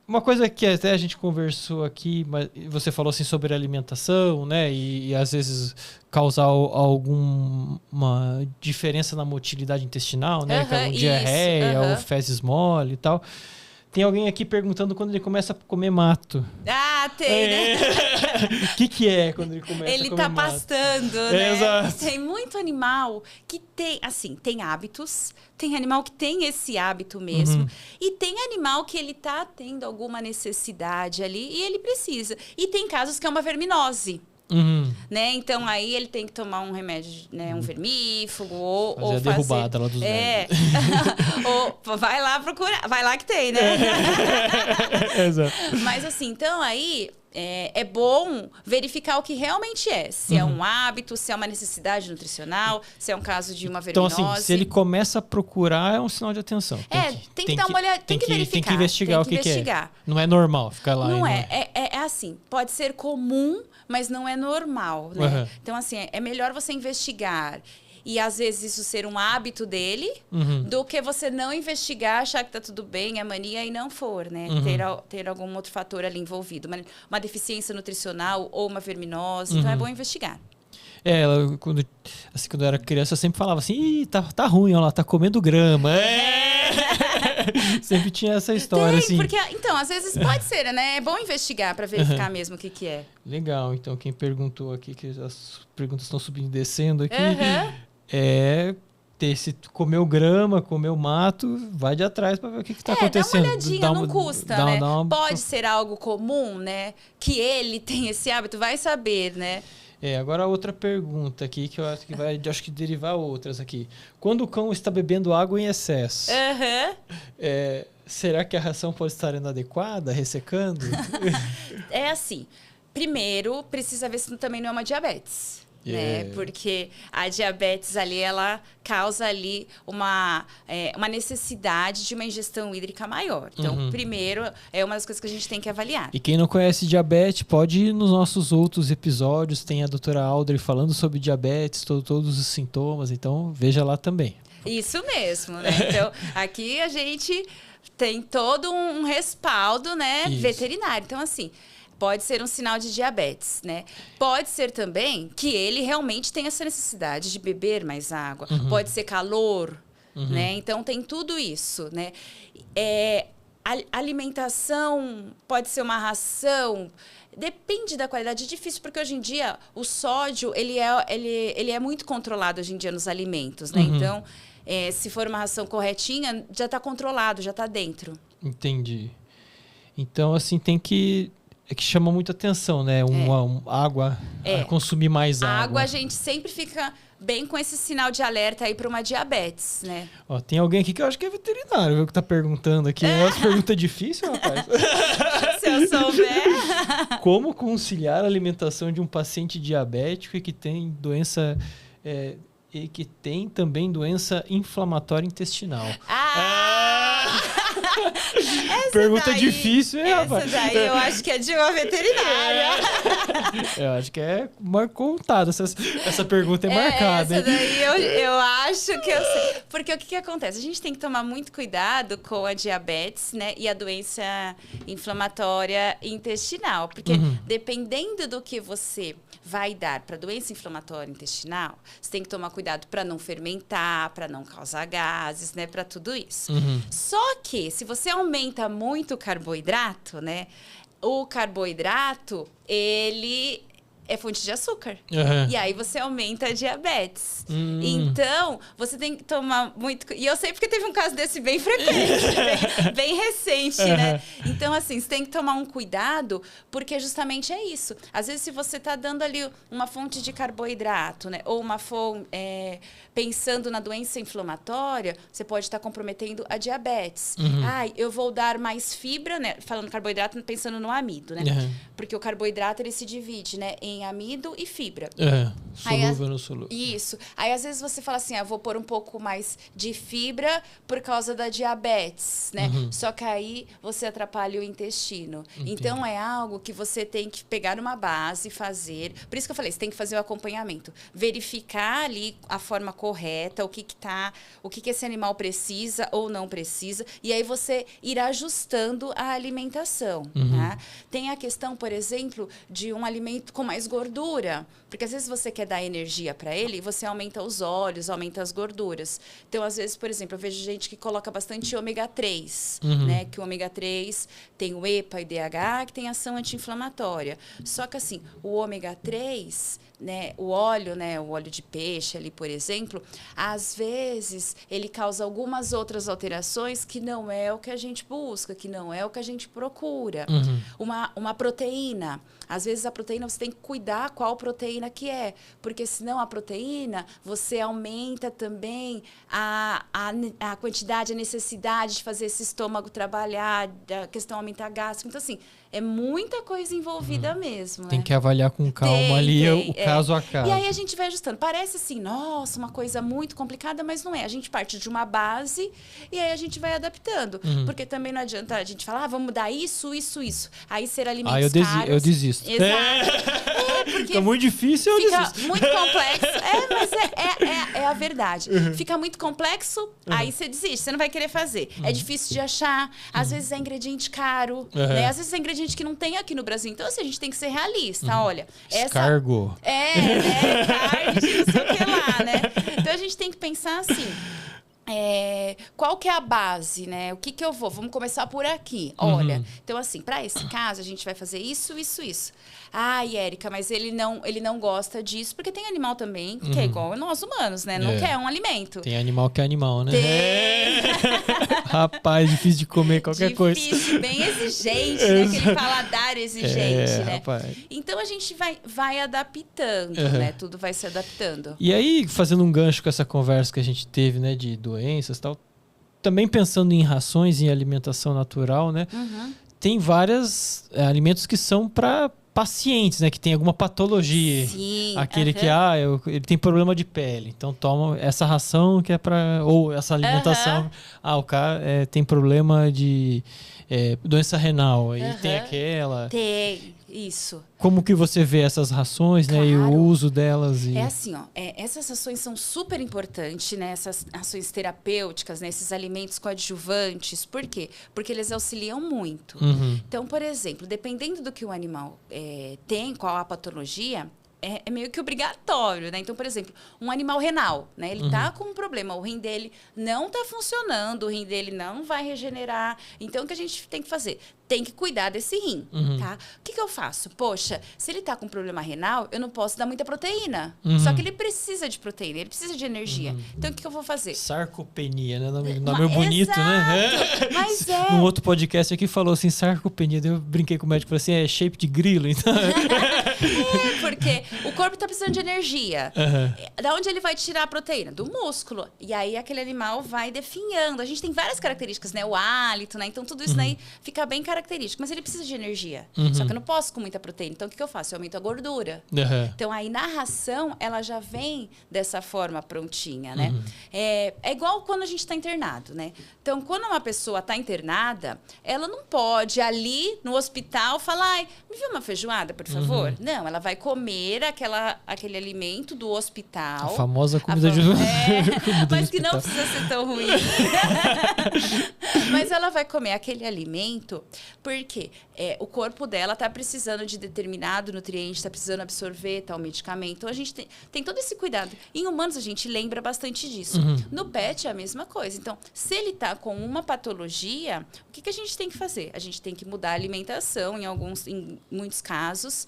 Uma coisa que até a gente conversou aqui, mas você falou assim sobre alimentação, né? E às vezes causar alguma diferença na motilidade intestinal, né? Como diarreia ou fezes mole e tal. Tem alguém aqui perguntando quando ele começa a comer mato. Ah, tem, né? O que é quando ele começa a comer mato? Ele tá pastando, né? Exato. Tem muito animal que tem, assim, tem hábitos. Tem animal que tem esse hábito mesmo. E tem animal que ele tá tendo alguma necessidade ali e ele precisa. E tem casos que é uma verminose. Né? Então, aí ele tem que tomar um remédio, né? Um vermífugo ou fazer a derrubada lá dos ou vai lá procurar, vai lá que tem, né? Exato. Mas assim, então aí é bom verificar o que realmente é. Se é um hábito, se é uma necessidade nutricional, se é um caso de uma verminose. Então, assim, se ele começa a procurar, é um sinal de atenção. Tem que dar uma olhada, tem que verificar. Tem que investigar o que é. Não é normal ficar lá. Não é. É assim, pode ser comum, mas não é normal, né? Então, assim, é melhor você investigar e, às vezes, isso ser um hábito dele, do que você não investigar, achar que tá tudo bem, é mania e não for, né? Ter algum outro fator ali envolvido. Uma deficiência nutricional ou uma verminose. Então, é bom investigar. Quando eu era criança, eu sempre falava assim, tá ruim, ó lá, tá comendo grama. Sempre tinha essa história, assim. Porque, então, às vezes pode ser, né? É bom investigar para verificar mesmo o que é. Legal, então quem perguntou aqui, que as perguntas estão subindo e descendo aqui, se comeu grama, comeu mato, vai de atrás para ver o que tá acontecendo. Dá uma olhadinha, não custa, né? Pode ser algo comum, né? Que ele tem esse hábito, vai saber, né? Agora outra pergunta aqui, que eu acho que vai derivar outras aqui. Quando o cão está bebendo água em excesso, será que a ração pode estar inadequada, ressecando? É assim, primeiro precisa ver se também não é uma diabetes. Né? Porque a diabetes ali, ela causa ali uma necessidade de uma ingestão hídrica maior. Então, primeiro, é uma das coisas que a gente tem que avaliar. E quem não conhece diabetes, pode ir nos nossos outros episódios. Tem a doutora Audrey falando sobre diabetes, todos os sintomas. Então, veja lá também. Isso mesmo, né? Então, aqui a gente tem todo um respaldo, né, veterinário. Então, assim, pode ser um sinal de diabetes, né? Pode ser também que ele realmente tem essa necessidade de beber mais água. Pode ser calor, né? Então, tem tudo isso, né? Alimentação pode ser uma ração. Depende da qualidade. É difícil, porque hoje em dia o sódio ele é muito controlado hoje em dia nos alimentos, né? Então, se for uma ração corretinha, já está controlado, já está dentro. Entendi. Então, assim, tem que... que chama muita atenção, né? Água, consumir mais água. A água, a gente sempre fica bem com esse sinal de alerta aí para uma diabetes, né? Ó, tem alguém aqui que eu acho que é veterinário, viu, que tá perguntando aqui. Essa pergunta é difícil, rapaz. Se eu souber. Como conciliar a alimentação de um paciente diabético e que tem doença... e que tem também doença inflamatória intestinal? Pergunta difícil, hein, rapaz? Essa daí eu acho que é de uma veterinária. Eu acho que é contada. Essa pergunta é marcada. Essa daí eu acho que eu sei. Porque o que acontece? A gente tem que tomar muito cuidado com a diabetes, né? E a doença inflamatória intestinal. Porque dependendo do que você vai dar para doença inflamatória intestinal, você tem que tomar cuidado para não fermentar, para não causar gases, né? Para tudo isso. Só que se você aumenta muito o carboidrato, né? O carboidrato, ele é fonte de açúcar. E aí você aumenta a diabetes. Então, você tem que tomar muito... E eu sei porque teve um caso desse bem frequente, bem recente, né? Então, assim, você tem que tomar um cuidado, porque justamente é isso. Às vezes, se você está dando ali uma fonte de carboidrato, né? Ou uma fonte... pensando na doença inflamatória, você pode estar comprometendo a diabetes. Eu vou dar mais fibra, né? Falando carboidrato, pensando no amido, né? Porque o carboidrato, ele se divide, né? Em tem amido e fibra. Solúvel no solúvel. Isso. Aí, às vezes, você fala assim, vou pôr um pouco mais de fibra por causa da diabetes, né? Só que aí você atrapalha o intestino. Entendi. Então, é algo que você tem que pegar numa base, fazer. Por isso que eu falei, você tem que fazer o acompanhamento. Verificar ali a forma correta, o que esse animal precisa ou não precisa. E aí, você ir ajustando a alimentação. Tá? Tem a questão, por exemplo, de um alimento com mais gordura. Porque às vezes você quer dar energia para ele e você aumenta os óleos, aumenta as gorduras. Então, às vezes, por exemplo, eu vejo gente que coloca bastante ômega 3, né? Que o ômega 3 tem o EPA e DHA, que tem ação anti-inflamatória. Só que, assim, o ômega 3... né, o óleo de peixe ali, por exemplo, às vezes ele causa algumas outras alterações que não é o que a gente busca, que não é o que a gente procura. Uma proteína. Às vezes a proteína você tem que cuidar qual proteína que é, porque senão a proteína você aumenta também a quantidade, a necessidade de fazer esse estômago trabalhar, a questão aumenta a gástrica. Então, assim, é muita coisa envolvida mesmo. Tem né? que avaliar com calma o caso a caso. E aí a gente vai ajustando. Parece assim, nossa, uma coisa muito complicada, mas não é. A gente parte de uma base e aí a gente vai adaptando. Porque também não adianta a gente falar, vamos mudar isso. Aí ser alimentos caros. Eu desisto. Exato. Porque fica muito difícil, eu fica desisto. muito complexo. Mas é a verdade. Fica muito complexo, aí você desiste, você não vai querer fazer. É difícil de achar, às vezes é ingrediente caro, né? Às vezes é ingrediente que não tem aqui no Brasil. Então, assim, a gente tem que ser realista. Olha, Escargo. Carne, não sei o que lá, né? Então, a gente tem que pensar assim... qual que é a base, né? O que eu vou? Vamos começar por aqui. Olha, então assim, para esse caso, a gente vai fazer isso. Ai, Érica, mas ele não gosta disso, porque tem animal também que é igual a nós humanos, né? Não quer um alimento. Tem animal que é animal, né? Rapaz, difícil de comer qualquer coisa. Difícil, bem exigente, né? Aquele paladar exigente, né? Rapaz. Então, a gente vai adaptando, né? Tudo vai se adaptando. E aí, fazendo um gancho com essa conversa que a gente teve, né? De doenças e tal, também pensando em rações, em alimentação natural, né? Tem vários alimentos que são para pacientes, né? Que tem alguma patologia. Sim. Aquele que, ele tem problema de pele. Então, toma essa ração que é para... Ou essa alimentação. O cara tem problema de doença renal. Aí tem aquela... Tem, isso. Como que você vê essas rações, né? E o uso delas? É assim, essas rações são super importantes, né? Essas rações terapêuticas, né? Esses alimentos coadjuvantes. Por quê? Porque eles auxiliam muito. Então, por exemplo, dependendo do que o animal tem, qual a patologia... É meio que obrigatório, né? Então, por exemplo, um animal renal, né? Ele tá com um problema, o rim dele não tá funcionando, o rim dele não vai regenerar. Então, o que a gente tem que fazer? Tem que cuidar desse rim, tá? O que eu faço? Poxa, se ele tá com problema renal, eu não posso dar muita proteína. Só que ele precisa de proteína, ele precisa de energia. Então, o que eu vou fazer? Sarcopenia, né? Nome bonito, né? Mas Num outro podcast aqui falou assim, sarcopenia. Eu brinquei com o médico, falei assim, é shape de grilo, então... porque o corpo está precisando de energia. Da onde ele vai tirar a proteína? Do músculo. E aí aquele animal vai definhando. A gente tem várias características, né? O hálito, né? Então tudo isso daí fica bem característico. Mas ele precisa de energia. Só que eu não posso com muita proteína. Então o que eu faço? Eu aumento a gordura. Então aí na ração, ela já vem dessa forma prontinha, né? É igual quando a gente está internado, né? Então quando uma pessoa está internada, ela não pode ali no hospital falar, ai, me vê uma feijoada, por favor? Não, ela vai comer aquele alimento do hospital. A famosa comida de mas que não precisa ser tão ruim. Mas ela vai comer aquele alimento porque o corpo dela está precisando de determinado nutriente, está precisando absorver tal medicamento. Então, a gente tem todo esse cuidado. Em humanos, a gente lembra bastante disso. No pet é a mesma coisa. Então, se ele está com uma patologia, o que a gente tem que fazer? A gente tem que mudar a alimentação, em muitos casos,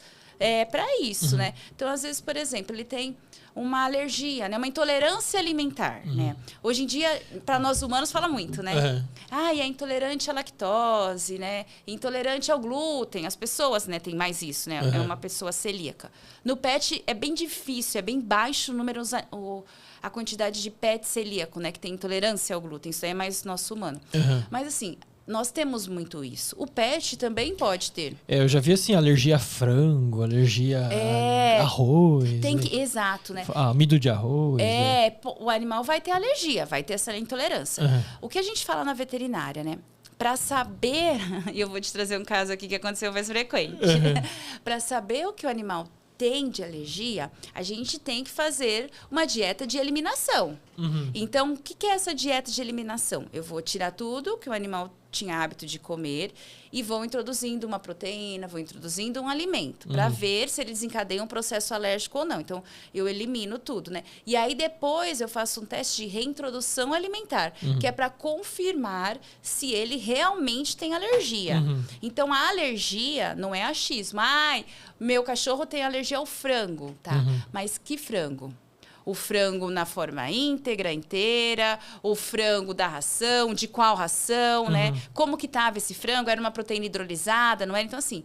para isso, né? Então, às vezes, por exemplo, ele tem uma alergia, né? Uma intolerância alimentar, né? Hoje em dia, para nós humanos, fala muito, né? É intolerante à lactose, né? Intolerante ao glúten. As pessoas, né, têm mais isso, né? É uma pessoa celíaca. No pet, é bem difícil, é bem baixo o número, a quantidade de pet celíaco, né? Que tem intolerância ao glúten. Isso aí é mais nosso humano. Mas, assim... nós temos muito isso. O pet também pode ter. Eu já vi assim, alergia a frango, alergia a arroz. Exato, né? Amido de arroz. O animal vai ter alergia, vai ter essa intolerância. O que a gente fala na veterinária, né? Para saber, e eu vou te trazer um caso aqui que aconteceu mais frequente. Para saber o que o animal tem de alergia, a gente tem que fazer uma dieta de eliminação. Então, o que é essa dieta de eliminação? Eu vou tirar tudo que o animal tinha hábito de comer e vou introduzindo uma proteína, vou introduzindo um alimento para ver se ele desencadeia um processo alérgico ou não. Então, eu elimino tudo, né? E aí, depois, eu faço um teste de reintrodução alimentar, que é para confirmar se ele realmente tem alergia. Então, a alergia não é achismo. Meu cachorro tem alergia ao frango, tá? Mas que frango? O frango na forma íntegra, inteira, o frango da ração, de qual ração, né? Como que estava esse frango? Era uma proteína hidrolisada, não era? Então, assim,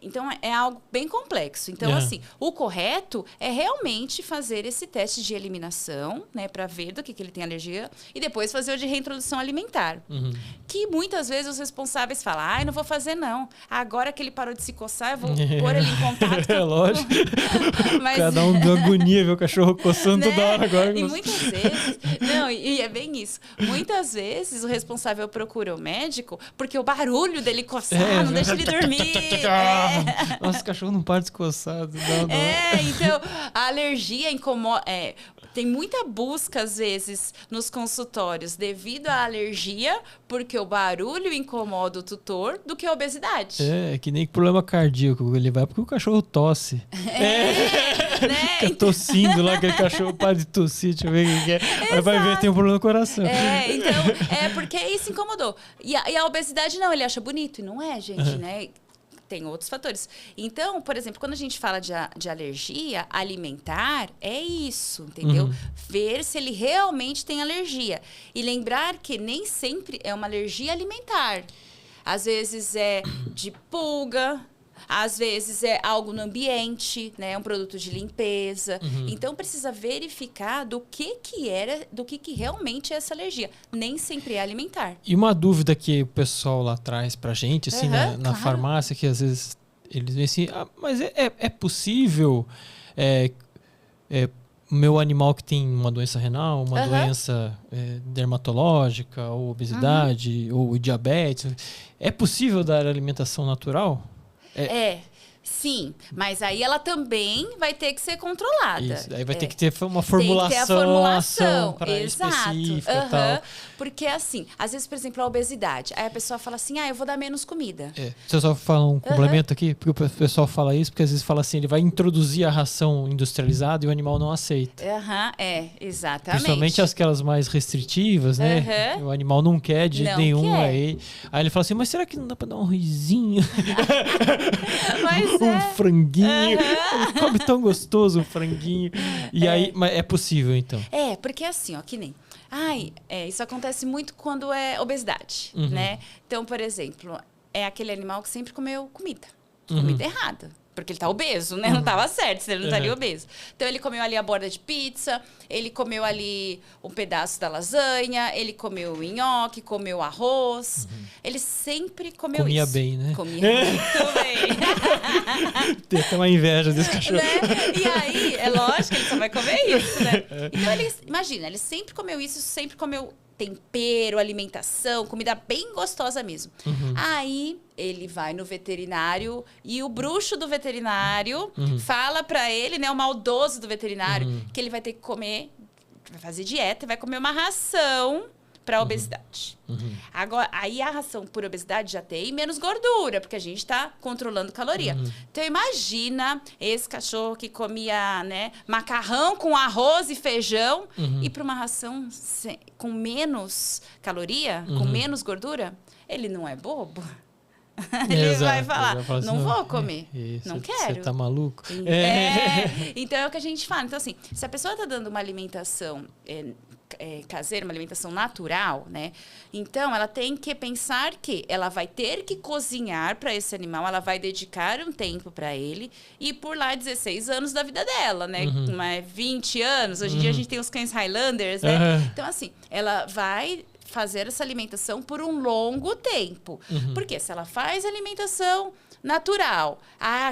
então é algo bem complexo. Então, assim, o correto é realmente fazer esse teste de eliminação, né? Para ver do que ele tem alergia e depois fazer o de reintrodução alimentar. Que muitas vezes os responsáveis falam, não vou fazer não. Agora que ele parou de se coçar, eu vou pôr ele em contato. É lógico. Mas... Cada um deu agonia ver o cachorro coçando toda hora agora. E muitas vezes... Não, e é bem isso. Muitas vezes o responsável procura o médico porque o barulho dele coçar não deixa ele dormir. Nossa, o cachorro não para de se coçar. Então, a alergia incomoda... Tem muita busca, às vezes, nos consultórios devido à alergia, porque o barulho incomoda o tutor, do que a obesidade. É que nem problema cardíaco. Ele vai porque o cachorro tosse. Né? Fica tossindo lá, aquele cachorro para de tossir, deixa eu ver o que é. Aí vai ver, tem um problema no coração. Então, porque isso incomodou. E a obesidade não, ele acha bonito, e não é, gente, né? Tem outros fatores. Então, por exemplo, quando a gente fala de alergia alimentar, é isso, entendeu? Ver se ele realmente tem alergia. E lembrar que nem sempre é uma alergia alimentar. Às vezes é de pulga, às vezes é algo no ambiente, né? Um produto de limpeza. Então, precisa verificar do que realmente é essa alergia. Nem sempre é alimentar. E uma dúvida que o pessoal lá traz pra gente, assim, na farmácia, que às vezes eles dizem assim, mas é possível meu animal que tem uma doença renal, uma doença dermatológica, ou obesidade, ou diabetes, é possível dar alimentação natural? Sim, mas aí ela também vai ter que ser controlada. Isso, aí vai ter que ter uma formulação. Tem que ter a formulação, específica e tal. Porque assim, às vezes, por exemplo, a obesidade. Aí a pessoa fala assim, eu vou dar menos comida. Deixa eu só falar um complemento aqui, porque o pessoal fala isso, porque às vezes fala assim, ele vai introduzir a ração industrializada e o animal não aceita. Exatamente. Principalmente aquelas mais restritivas, né? O animal não quer de jeito nenhum. Aí ele fala assim, mas será que não dá pra dar um risinho? Mas franguinho. Ele come tão gostoso um franguinho. E aí, mas é possível, então? Porque assim, que nem... isso acontece muito quando é obesidade, né? Então, por exemplo, é aquele animal que sempre comeu comida errada. Porque ele tá obeso, né? Não tava certo, se ele não estaria obeso. Então, ele comeu ali a borda de pizza, ele comeu ali um pedaço da lasanha, ele comeu nhoque, comeu arroz. Ele sempre comeu Comia isso. bem, né? Comia muito bem. Tem até uma inveja desse cachorro. Né? E aí, é lógico que ele só vai comer isso, né? Então, imagina, ele sempre comeu isso, sempre comeu tempero, alimentação, comida bem gostosa mesmo. Aí ele vai no veterinário e o bruxo do veterinário fala pra ele, né, o maldoso do veterinário, que ele vai ter que comer, vai fazer dieta e vai comer uma ração para obesidade. Agora, aí a ração por obesidade já tem menos gordura, porque a gente está controlando caloria. Então, imagina esse cachorro que comia, né, macarrão com arroz e feijão e para uma ração com menos caloria, com menos gordura, ele não é bobo. Ele vai falar, assim, não vou comer, não quero. Você tá maluco? Então, é o que a gente fala. Então, assim, se a pessoa está dando uma alimentação caseira, uma alimentação natural, né? Então, ela tem que pensar que ela vai ter que cozinhar para esse animal, ela vai dedicar um tempo para ele e por lá 16 anos da vida dela, né? 20 anos, hoje em dia a gente tem os cães Highlanders, né? Então, assim, ela vai fazer essa alimentação por um longo tempo. Porque se ela faz alimentação natural,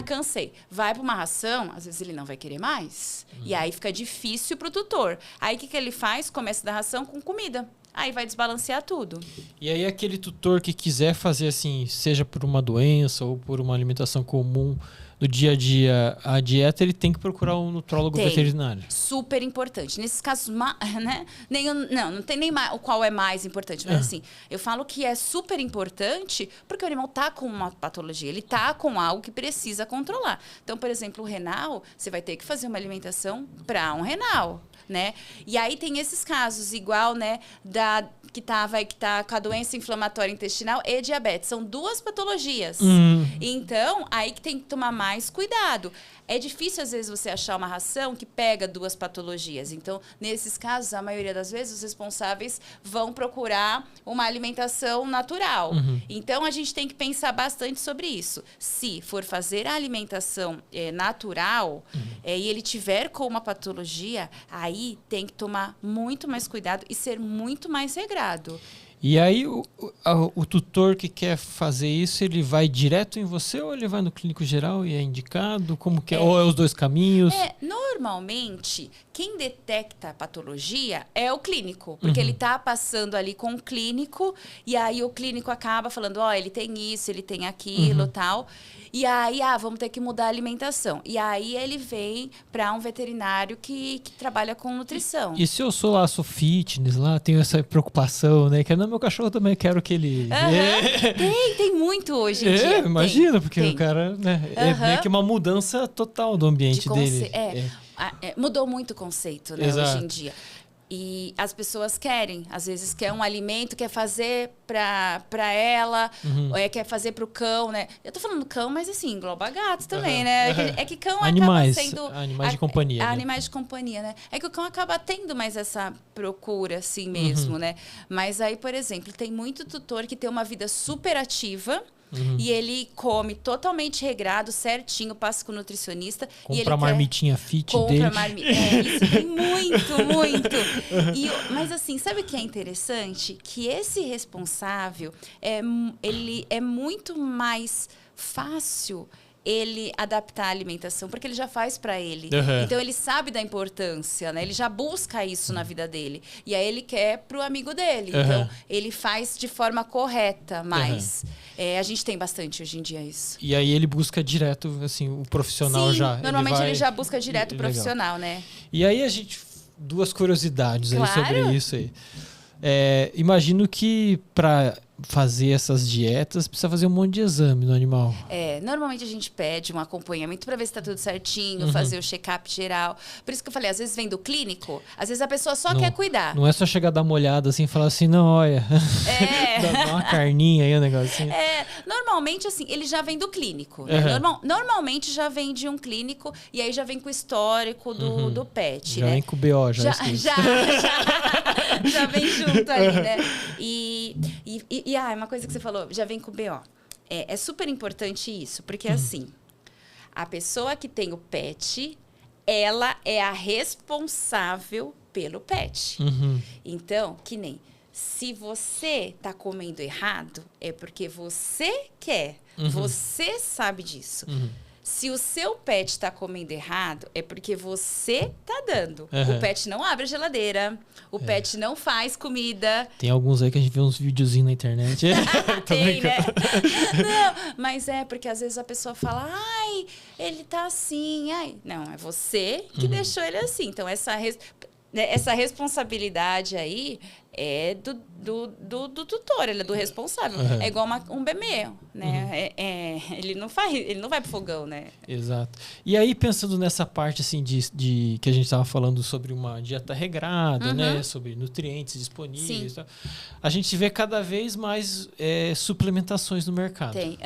cansei, vai para uma ração, às vezes ele não vai querer mais. E aí fica difícil para o tutor. Aí o que ele faz? Começa da ração com comida. Aí vai desbalancear tudo. E aí aquele tutor que quiser fazer assim, seja por uma doença ou por uma alimentação comum do dia a dia, a dieta, ele tem que procurar um nutrólogo veterinário. Super importante. Nesses casos, né? Não tem nem o qual é mais importante. Mas assim, eu falo que é super importante porque o animal tá com uma patologia, ele tá com algo que precisa controlar. Então, por exemplo, o renal, você vai ter que fazer uma alimentação para um renal. Né? E aí tem esses casos, igual, né, que tá com a doença inflamatória intestinal e diabetes. São 2 patologias. Então, aí que tem que tomar mais cuidado. É difícil, às vezes, você achar uma ração que pega 2 patologias. Então, nesses casos, a maioria das vezes, os responsáveis vão procurar uma alimentação natural. Então, a gente tem que pensar bastante sobre isso. Se for fazer a alimentação natural e ele tiver com uma patologia, aí tem que tomar muito mais cuidado e ser muito mais regrado. E aí o tutor que quer fazer isso, ele vai direto em você ou ele vai no clínico geral e é indicado? Como que é? Ou é os 2 caminhos? Normalmente, quem detecta a patologia é o clínico, porque ele está passando ali com o clínico e aí o clínico acaba falando, ele tem isso, ele tem aquilo, tal. E aí, vamos ter que mudar a alimentação. E aí ele vem para um veterinário que trabalha com nutrição. E se eu sou fitness lá, tenho essa preocupação, né? Que meu cachorro também quero que ele... Tem muito hoje em dia. Imagina, porque o cara, né? É meio que uma mudança total do ambiente dele. Mudou muito o conceito, né, hoje em dia. E as pessoas querem, às vezes quer um alimento, quer fazer para ela, ou quer fazer para o cão, né? Eu tô falando cão, mas assim, engloba gatos também, né? É que cão acaba sendo... Animais de companhia. Animais de companhia, né? É que o cão acaba tendo mais essa procura, assim mesmo, né? Mas aí, por exemplo, tem muito tutor que tem uma vida super ativa, e ele come totalmente regrado, certinho, passa com o nutricionista. Compra a marmitinha fit dele. Isso tem muito. Mas assim, sabe o que é interessante? Que esse responsável, ele é muito mais fácil ele adaptar a alimentação, porque ele já faz para ele. Então, ele sabe da importância, né? Ele já busca isso na vida dele. E aí, ele quer pro amigo dele. Então, ele faz de forma correta, mas... a gente tem bastante hoje em dia isso. E aí, ele busca direto, assim, o profissional. Sim, já. Normalmente, ele já busca direto o profissional, né? E aí, 2 curiosidades aí sobre isso aí. Imagino que para fazer essas dietas precisa fazer um monte de exame no animal. Normalmente a gente pede um acompanhamento para ver se está tudo certinho, fazer o check-up geral. Por isso que eu falei, às vezes vem do clínico, às vezes a pessoa só quer cuidar. Não é só chegar a dar uma olhada assim e falar assim, não, olha, dá uma carninha aí, um negocinho. Normalmente assim, ele já vem do clínico. Né? Normalmente já vem de um clínico e aí já vem com o histórico do pet, já né? vem com o BO, já vem junto ali, né? E uma coisa que você falou, já vem com o BO. É super importante isso, porque assim, a pessoa que tem o pet, ela é a responsável pelo pet. Então, que nem, se você tá comendo errado, é porque você quer, você sabe disso. Se o seu pet está comendo errado, é porque você tá dando. O pet não abre a geladeira, o pet não faz comida. Tem alguns aí que a gente vê uns videozinhos na internet. Tem, né? Não, mas porque às vezes a pessoa fala, ele tá assim, Não, é você que deixou ele assim. Então, essa responsabilidade aí é do tutor, ele é do responsável. É igual um bebê, né? Ele não vai pro fogão, né? Exato. E aí, pensando nessa parte assim de que a gente estava falando sobre uma dieta regrada, né? Sobre nutrientes disponíveis. Tá? A gente vê cada vez mais suplementações no mercado. Tem,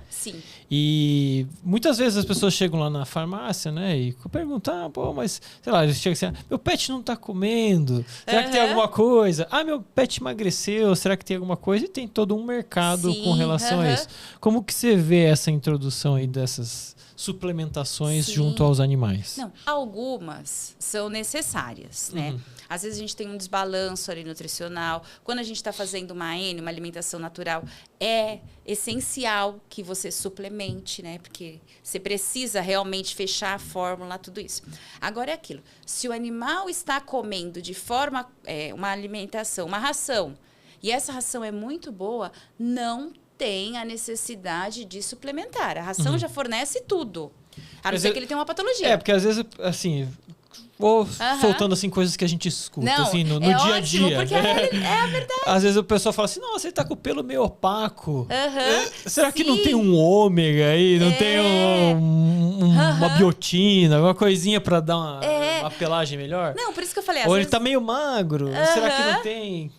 sim. E muitas vezes as pessoas chegam lá na farmácia, né? E perguntam, mas sei lá, eles chegam assim, meu pet não tá comendo, será que tem alguma coisa? meu pet emagreceu, será que tem alguma coisa? E tem todo um mercado com relação a isso. Como que você vê essa introdução aí dessas suplementações junto aos animais? Não, algumas são necessárias, né? Às vezes a gente tem um desbalanço ali nutricional. Quando a gente está fazendo uma alimentação natural, é essencial que você suplemente, né? Porque você precisa realmente fechar a fórmula, tudo isso. Agora é aquilo. Se o animal está comendo de forma, uma alimentação, uma ração, e essa ração é muito boa, não tem a necessidade de suplementar. A ração já fornece tudo. A não ser que ele tenha uma patologia. Porque às vezes, assim, vou soltando assim coisas que a gente escuta, assim, no dia a dia. Porque é a verdade. Às vezes o pessoal fala assim, nossa, ele tá com o pelo meio opaco. Será que não tem um ômega aí? Não tem uma biotina, alguma coisinha pra dar uma pelagem melhor? Não, por isso que eu falei. Ou ele tá meio magro. Será que não tem?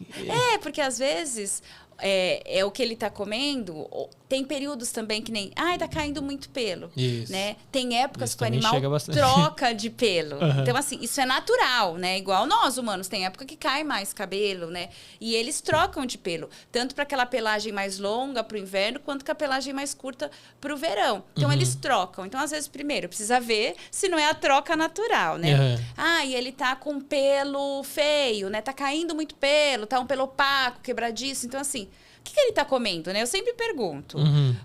Porque às vezes... É o que ele está comendo. Tem períodos também que nem... tá caindo muito pelo. Isso. Né? Tem épocas que o animal troca de pelo. Então, assim, isso é natural, né? Igual nós, humanos. Tem época que cai mais cabelo, né? E eles trocam de pelo. Tanto para aquela pelagem mais longa para o inverno, quanto com a pelagem mais curta para o verão. Então, eles trocam. Então, às vezes, primeiro, precisa ver se não é a troca natural, né? E ele tá com pelo feio, né? Tá caindo muito pelo, tá um pelo opaco, quebradiço. Então, assim... O que ele está comendo, né? Eu sempre pergunto.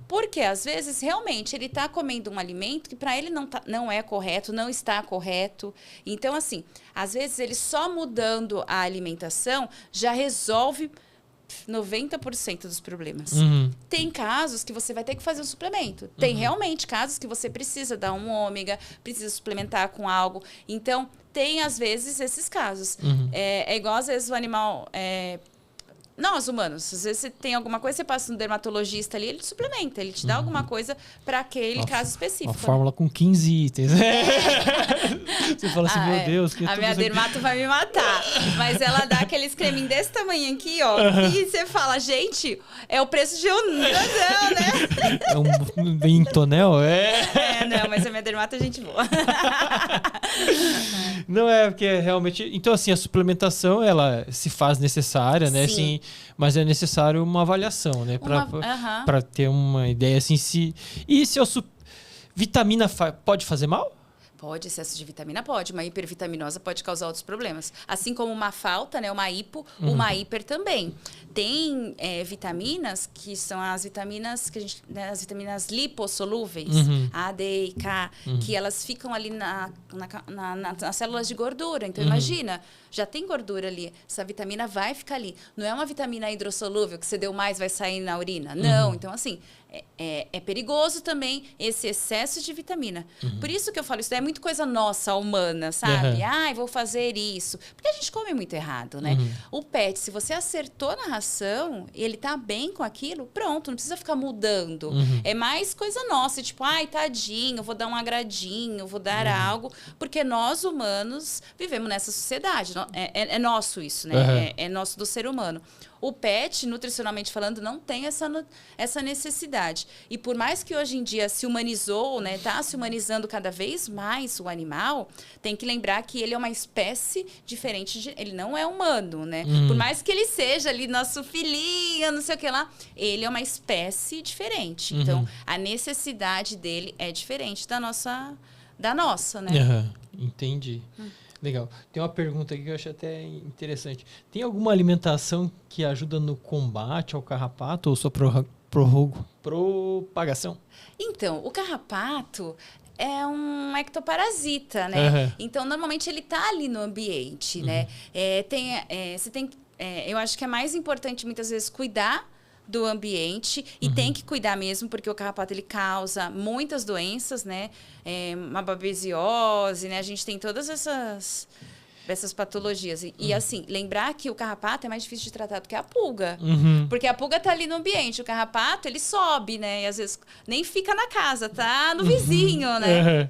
Porque, às vezes, realmente, ele está comendo um alimento que para ele não é correto, não está correto. Então, assim, às vezes, ele só mudando a alimentação já resolve 90% dos problemas. Tem casos que você vai ter que fazer um suplemento. Tem realmente casos que você precisa dar um ômega, precisa suplementar com algo. Então, tem, às vezes, esses casos. É igual, às vezes, o animal... Nós, humanos, às vezes você tem alguma coisa, você passa no dermatologista ali, ele te suplementa, ele te dá alguma coisa para aquele caso específico. Uma fórmula com 15 itens. Você fala assim, meu Deus. A minha dermato vai me matar. Mas ela dá aqueles creminhos desse tamanho aqui, ó. E você fala, gente, é o preço de um dragão, né? É um bem tonel? Não, mas a minha dermato é gente boa. Não porque realmente... Então, assim, a suplementação, ela se faz necessária, né? Sim. Assim, mas é necessário uma avaliação, né? Para ter uma ideia, assim, vitamina pode fazer mal? Pode, excesso de vitamina pode. Uma hipervitaminosa pode causar outros problemas. Assim como uma falta, né? Uma hipo, uma hiper também. Tem vitaminas que são as vitaminas que as vitaminas lipossolúveis, A, D e K, que elas ficam ali nas células de gordura. Então, imagina, já tem gordura ali. Essa vitamina vai ficar ali. Não é uma vitamina hidrossolúvel que você deu mais vai sair na urina. Não. Então, assim, é perigoso também esse excesso de vitamina. Por isso que eu falo, isso é muito coisa nossa, humana, sabe? Vou fazer isso. Porque a gente come muito errado, né? O pet, se você acertou na ração e ele tá bem com aquilo, pronto, não precisa ficar mudando. É mais coisa nossa, tipo, tadinho, vou dar um agradinho, vou dar algo. Porque nós, humanos, vivemos nessa sociedade. É nosso isso, né? É nosso do ser humano. O pet, nutricionalmente falando, não tem essa necessidade. E por mais que hoje em dia se humanizou, né, tá se humanizando cada vez mais o animal, tem que lembrar que ele é uma espécie diferente, ele não é humano, né? Por mais que ele seja ali nosso filhinho, não sei o que lá, ele é uma espécie diferente. Então, a necessidade dele é diferente da nossa, né? Entendi. Legal. Tem uma pergunta aqui que eu achei até interessante. Tem alguma alimentação que ajuda no combate ao carrapato ou sua propagação? Então, o carrapato é um ectoparasita, né? Então, normalmente ele está ali no ambiente, né? Eu acho que é mais importante, muitas vezes, cuidar do ambiente e tem que cuidar mesmo, porque o carrapato ele causa muitas doenças, né? Uma babesiose, né? A gente tem todas essas patologias. E assim, lembrar que o carrapato é mais difícil de tratar do que a pulga. Porque a pulga tá ali no ambiente, o carrapato ele sobe, né? E às vezes nem fica na casa, tá no vizinho, né?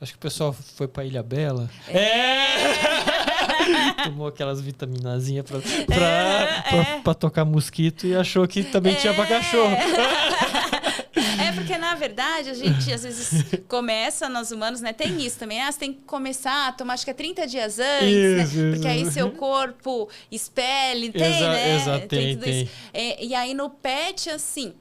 Acho que o pessoal foi pra Ilhabela. Tomou aquelas vitaminazinhas pra tocar mosquito e achou que também tinha pra cachorro. Porque na verdade, a gente às vezes começa nos humanos, né? Tem isso também. Você tem que começar a tomar, acho que é 30 dias antes, isso, né? Porque aí seu corpo expele, né? Exato, tem tudo isso. E aí no pet, assim...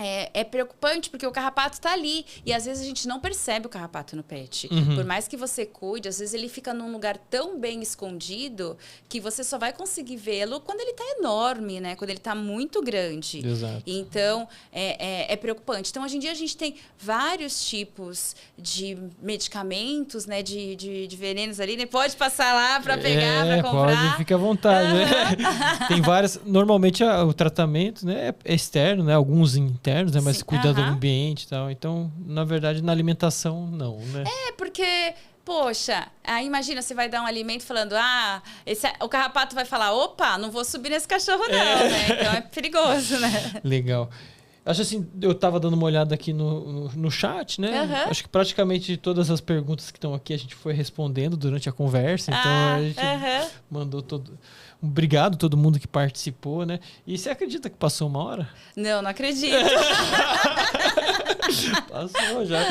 É preocupante porque o carrapato está ali. E às vezes a gente não percebe o carrapato no pet. Por mais que você cuide, às vezes ele fica num lugar tão bem escondido que você só vai conseguir vê-lo quando ele está enorme, né? Quando ele está muito grande. Exato. Então, é preocupante. Então, hoje em dia, a gente tem vários tipos de medicamentos, né? De venenos ali, né? Pode passar lá para pegar, para comprar. Pode, fica à vontade. Né? Tem várias... Normalmente, o tratamento, né, é externo, né? Alguns internos, né? Mas cuida do ambiente e tal. Então, na verdade, na alimentação, não, né? Porque... Poxa, aí imagina, você vai dar um alimento falando, o carrapato vai falar, opa, não vou subir nesse cachorro não, né? Então é perigoso, né? Legal. Acho assim, eu tava dando uma olhada aqui no chat, né? Acho que praticamente todas as perguntas que estão aqui a gente foi respondendo durante a conversa. Então a gente mandou todo... Obrigado a todo mundo que participou, né? E você acredita que passou 1 hora? Não acredito. Passou, já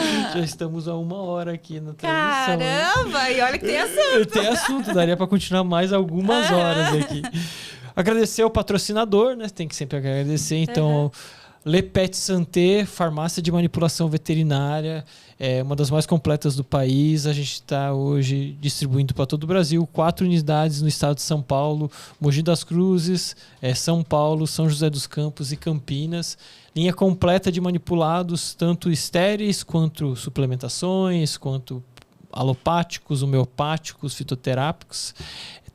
estamos a 1 hora aqui na transmissão. Caramba! E olha que tem assunto. Tem assunto, daria para continuar mais algumas horas aqui. Agradecer ao patrocinador, né? Tem que sempre agradecer. Então, Le Pet Santé, farmácia de manipulação veterinária, é uma das mais completas do país. A gente está hoje distribuindo para todo o Brasil, 4 unidades no estado de São Paulo, Mogi das Cruzes, São Paulo, São José dos Campos e Campinas. Linha completa de manipulados, tanto estéreis quanto suplementações, quanto alopáticos, homeopáticos, fitoterápicos.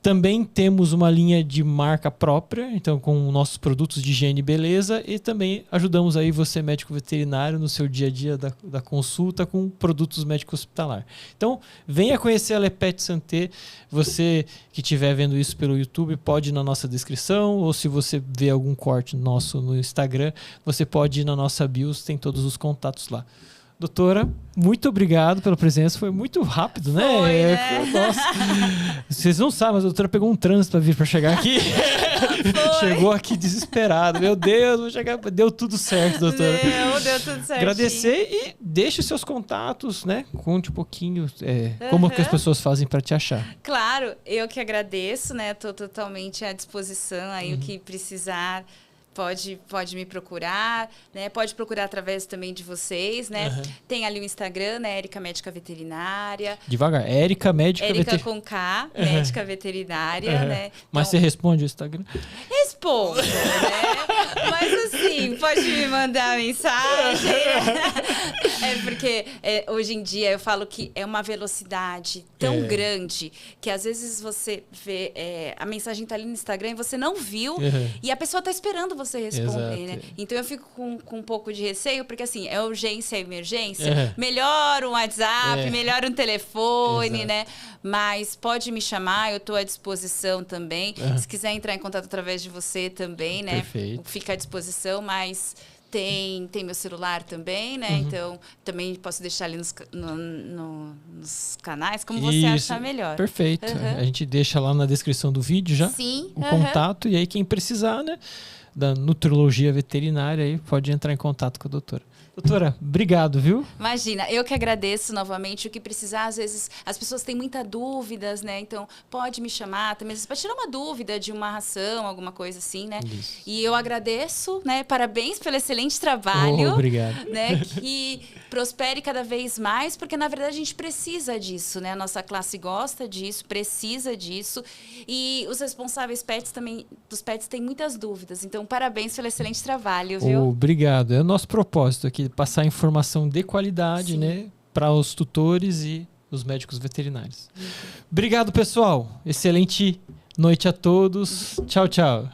Também temos uma linha de marca própria, então com nossos produtos de higiene e beleza, e também ajudamos aí você, médico veterinário, no seu dia a dia da consulta com produtos médico hospitalar. Então, venha conhecer a Le Pet Santé. Você que estiver vendo isso pelo YouTube, pode ir na nossa descrição, ou se você vê algum corte nosso no Instagram, você pode ir na nossa bios, tem todos os contatos lá. Doutora, muito obrigado pela presença. Foi muito rápido, né? Nossa. Vocês não sabem, mas a doutora pegou um trânsito para vir para chegar aqui. Chegou aqui desesperado. Meu Deus, vou chegar. Deu tudo certo, doutora. Deu tudo certo. Agradecer e deixe os seus contatos, né? Conte um pouquinho como que as pessoas fazem para te achar. Claro, eu que agradeço, né? Estou totalmente à disposição aí, o que precisar. Pode me procurar, né? Pode procurar através também de vocês, né? Tem ali o Instagram, né? Érica Médica Veterinária. Devagar, Érica Médica Veterinária. Érica com K, Médica Veterinária, né? Mas você responde o Instagram? Respondo, né? Mas assim, pode me mandar mensagem. Porque hoje em dia eu falo que é uma velocidade tão grande que às vezes você vê a mensagem tá ali no Instagram e você não viu e a pessoa tá esperando você responder, né? Então eu fico com um pouco de receio, porque assim, é urgência e emergência, melhor um WhatsApp, melhor um telefone, né? Mas pode me chamar, eu estou à disposição também. Se quiser entrar em contato através de você também, né? Perfeito. Fica à disposição, mas tem meu celular também, né? Então, também posso deixar ali nos canais, como você achar melhor. Perfeito. A gente deixa lá na descrição do vídeo já o contato, e aí quem precisar, né, da nutrologia veterinária, aí pode entrar em contato com a doutora. Doutora, obrigado, viu? Imagina, eu que agradeço novamente. O que precisar, às vezes, as pessoas têm muitas dúvidas, né? Então, pode me chamar também, às vezes, para tirar uma dúvida de uma ração, alguma coisa assim, né? Isso. E eu agradeço, né? Parabéns pelo excelente trabalho. Obrigado. Né? Que prospere cada vez mais, porque, na verdade, a gente precisa disso, né? A nossa classe gosta disso, precisa disso. E os responsáveis dos pets têm muitas dúvidas. Então, parabéns pelo excelente trabalho, viu? Obrigado. É o nosso propósito aqui, passar informação de qualidade, né, para os tutores e os médicos veterinários. Obrigado, pessoal. Excelente noite a todos. Tchau, tchau.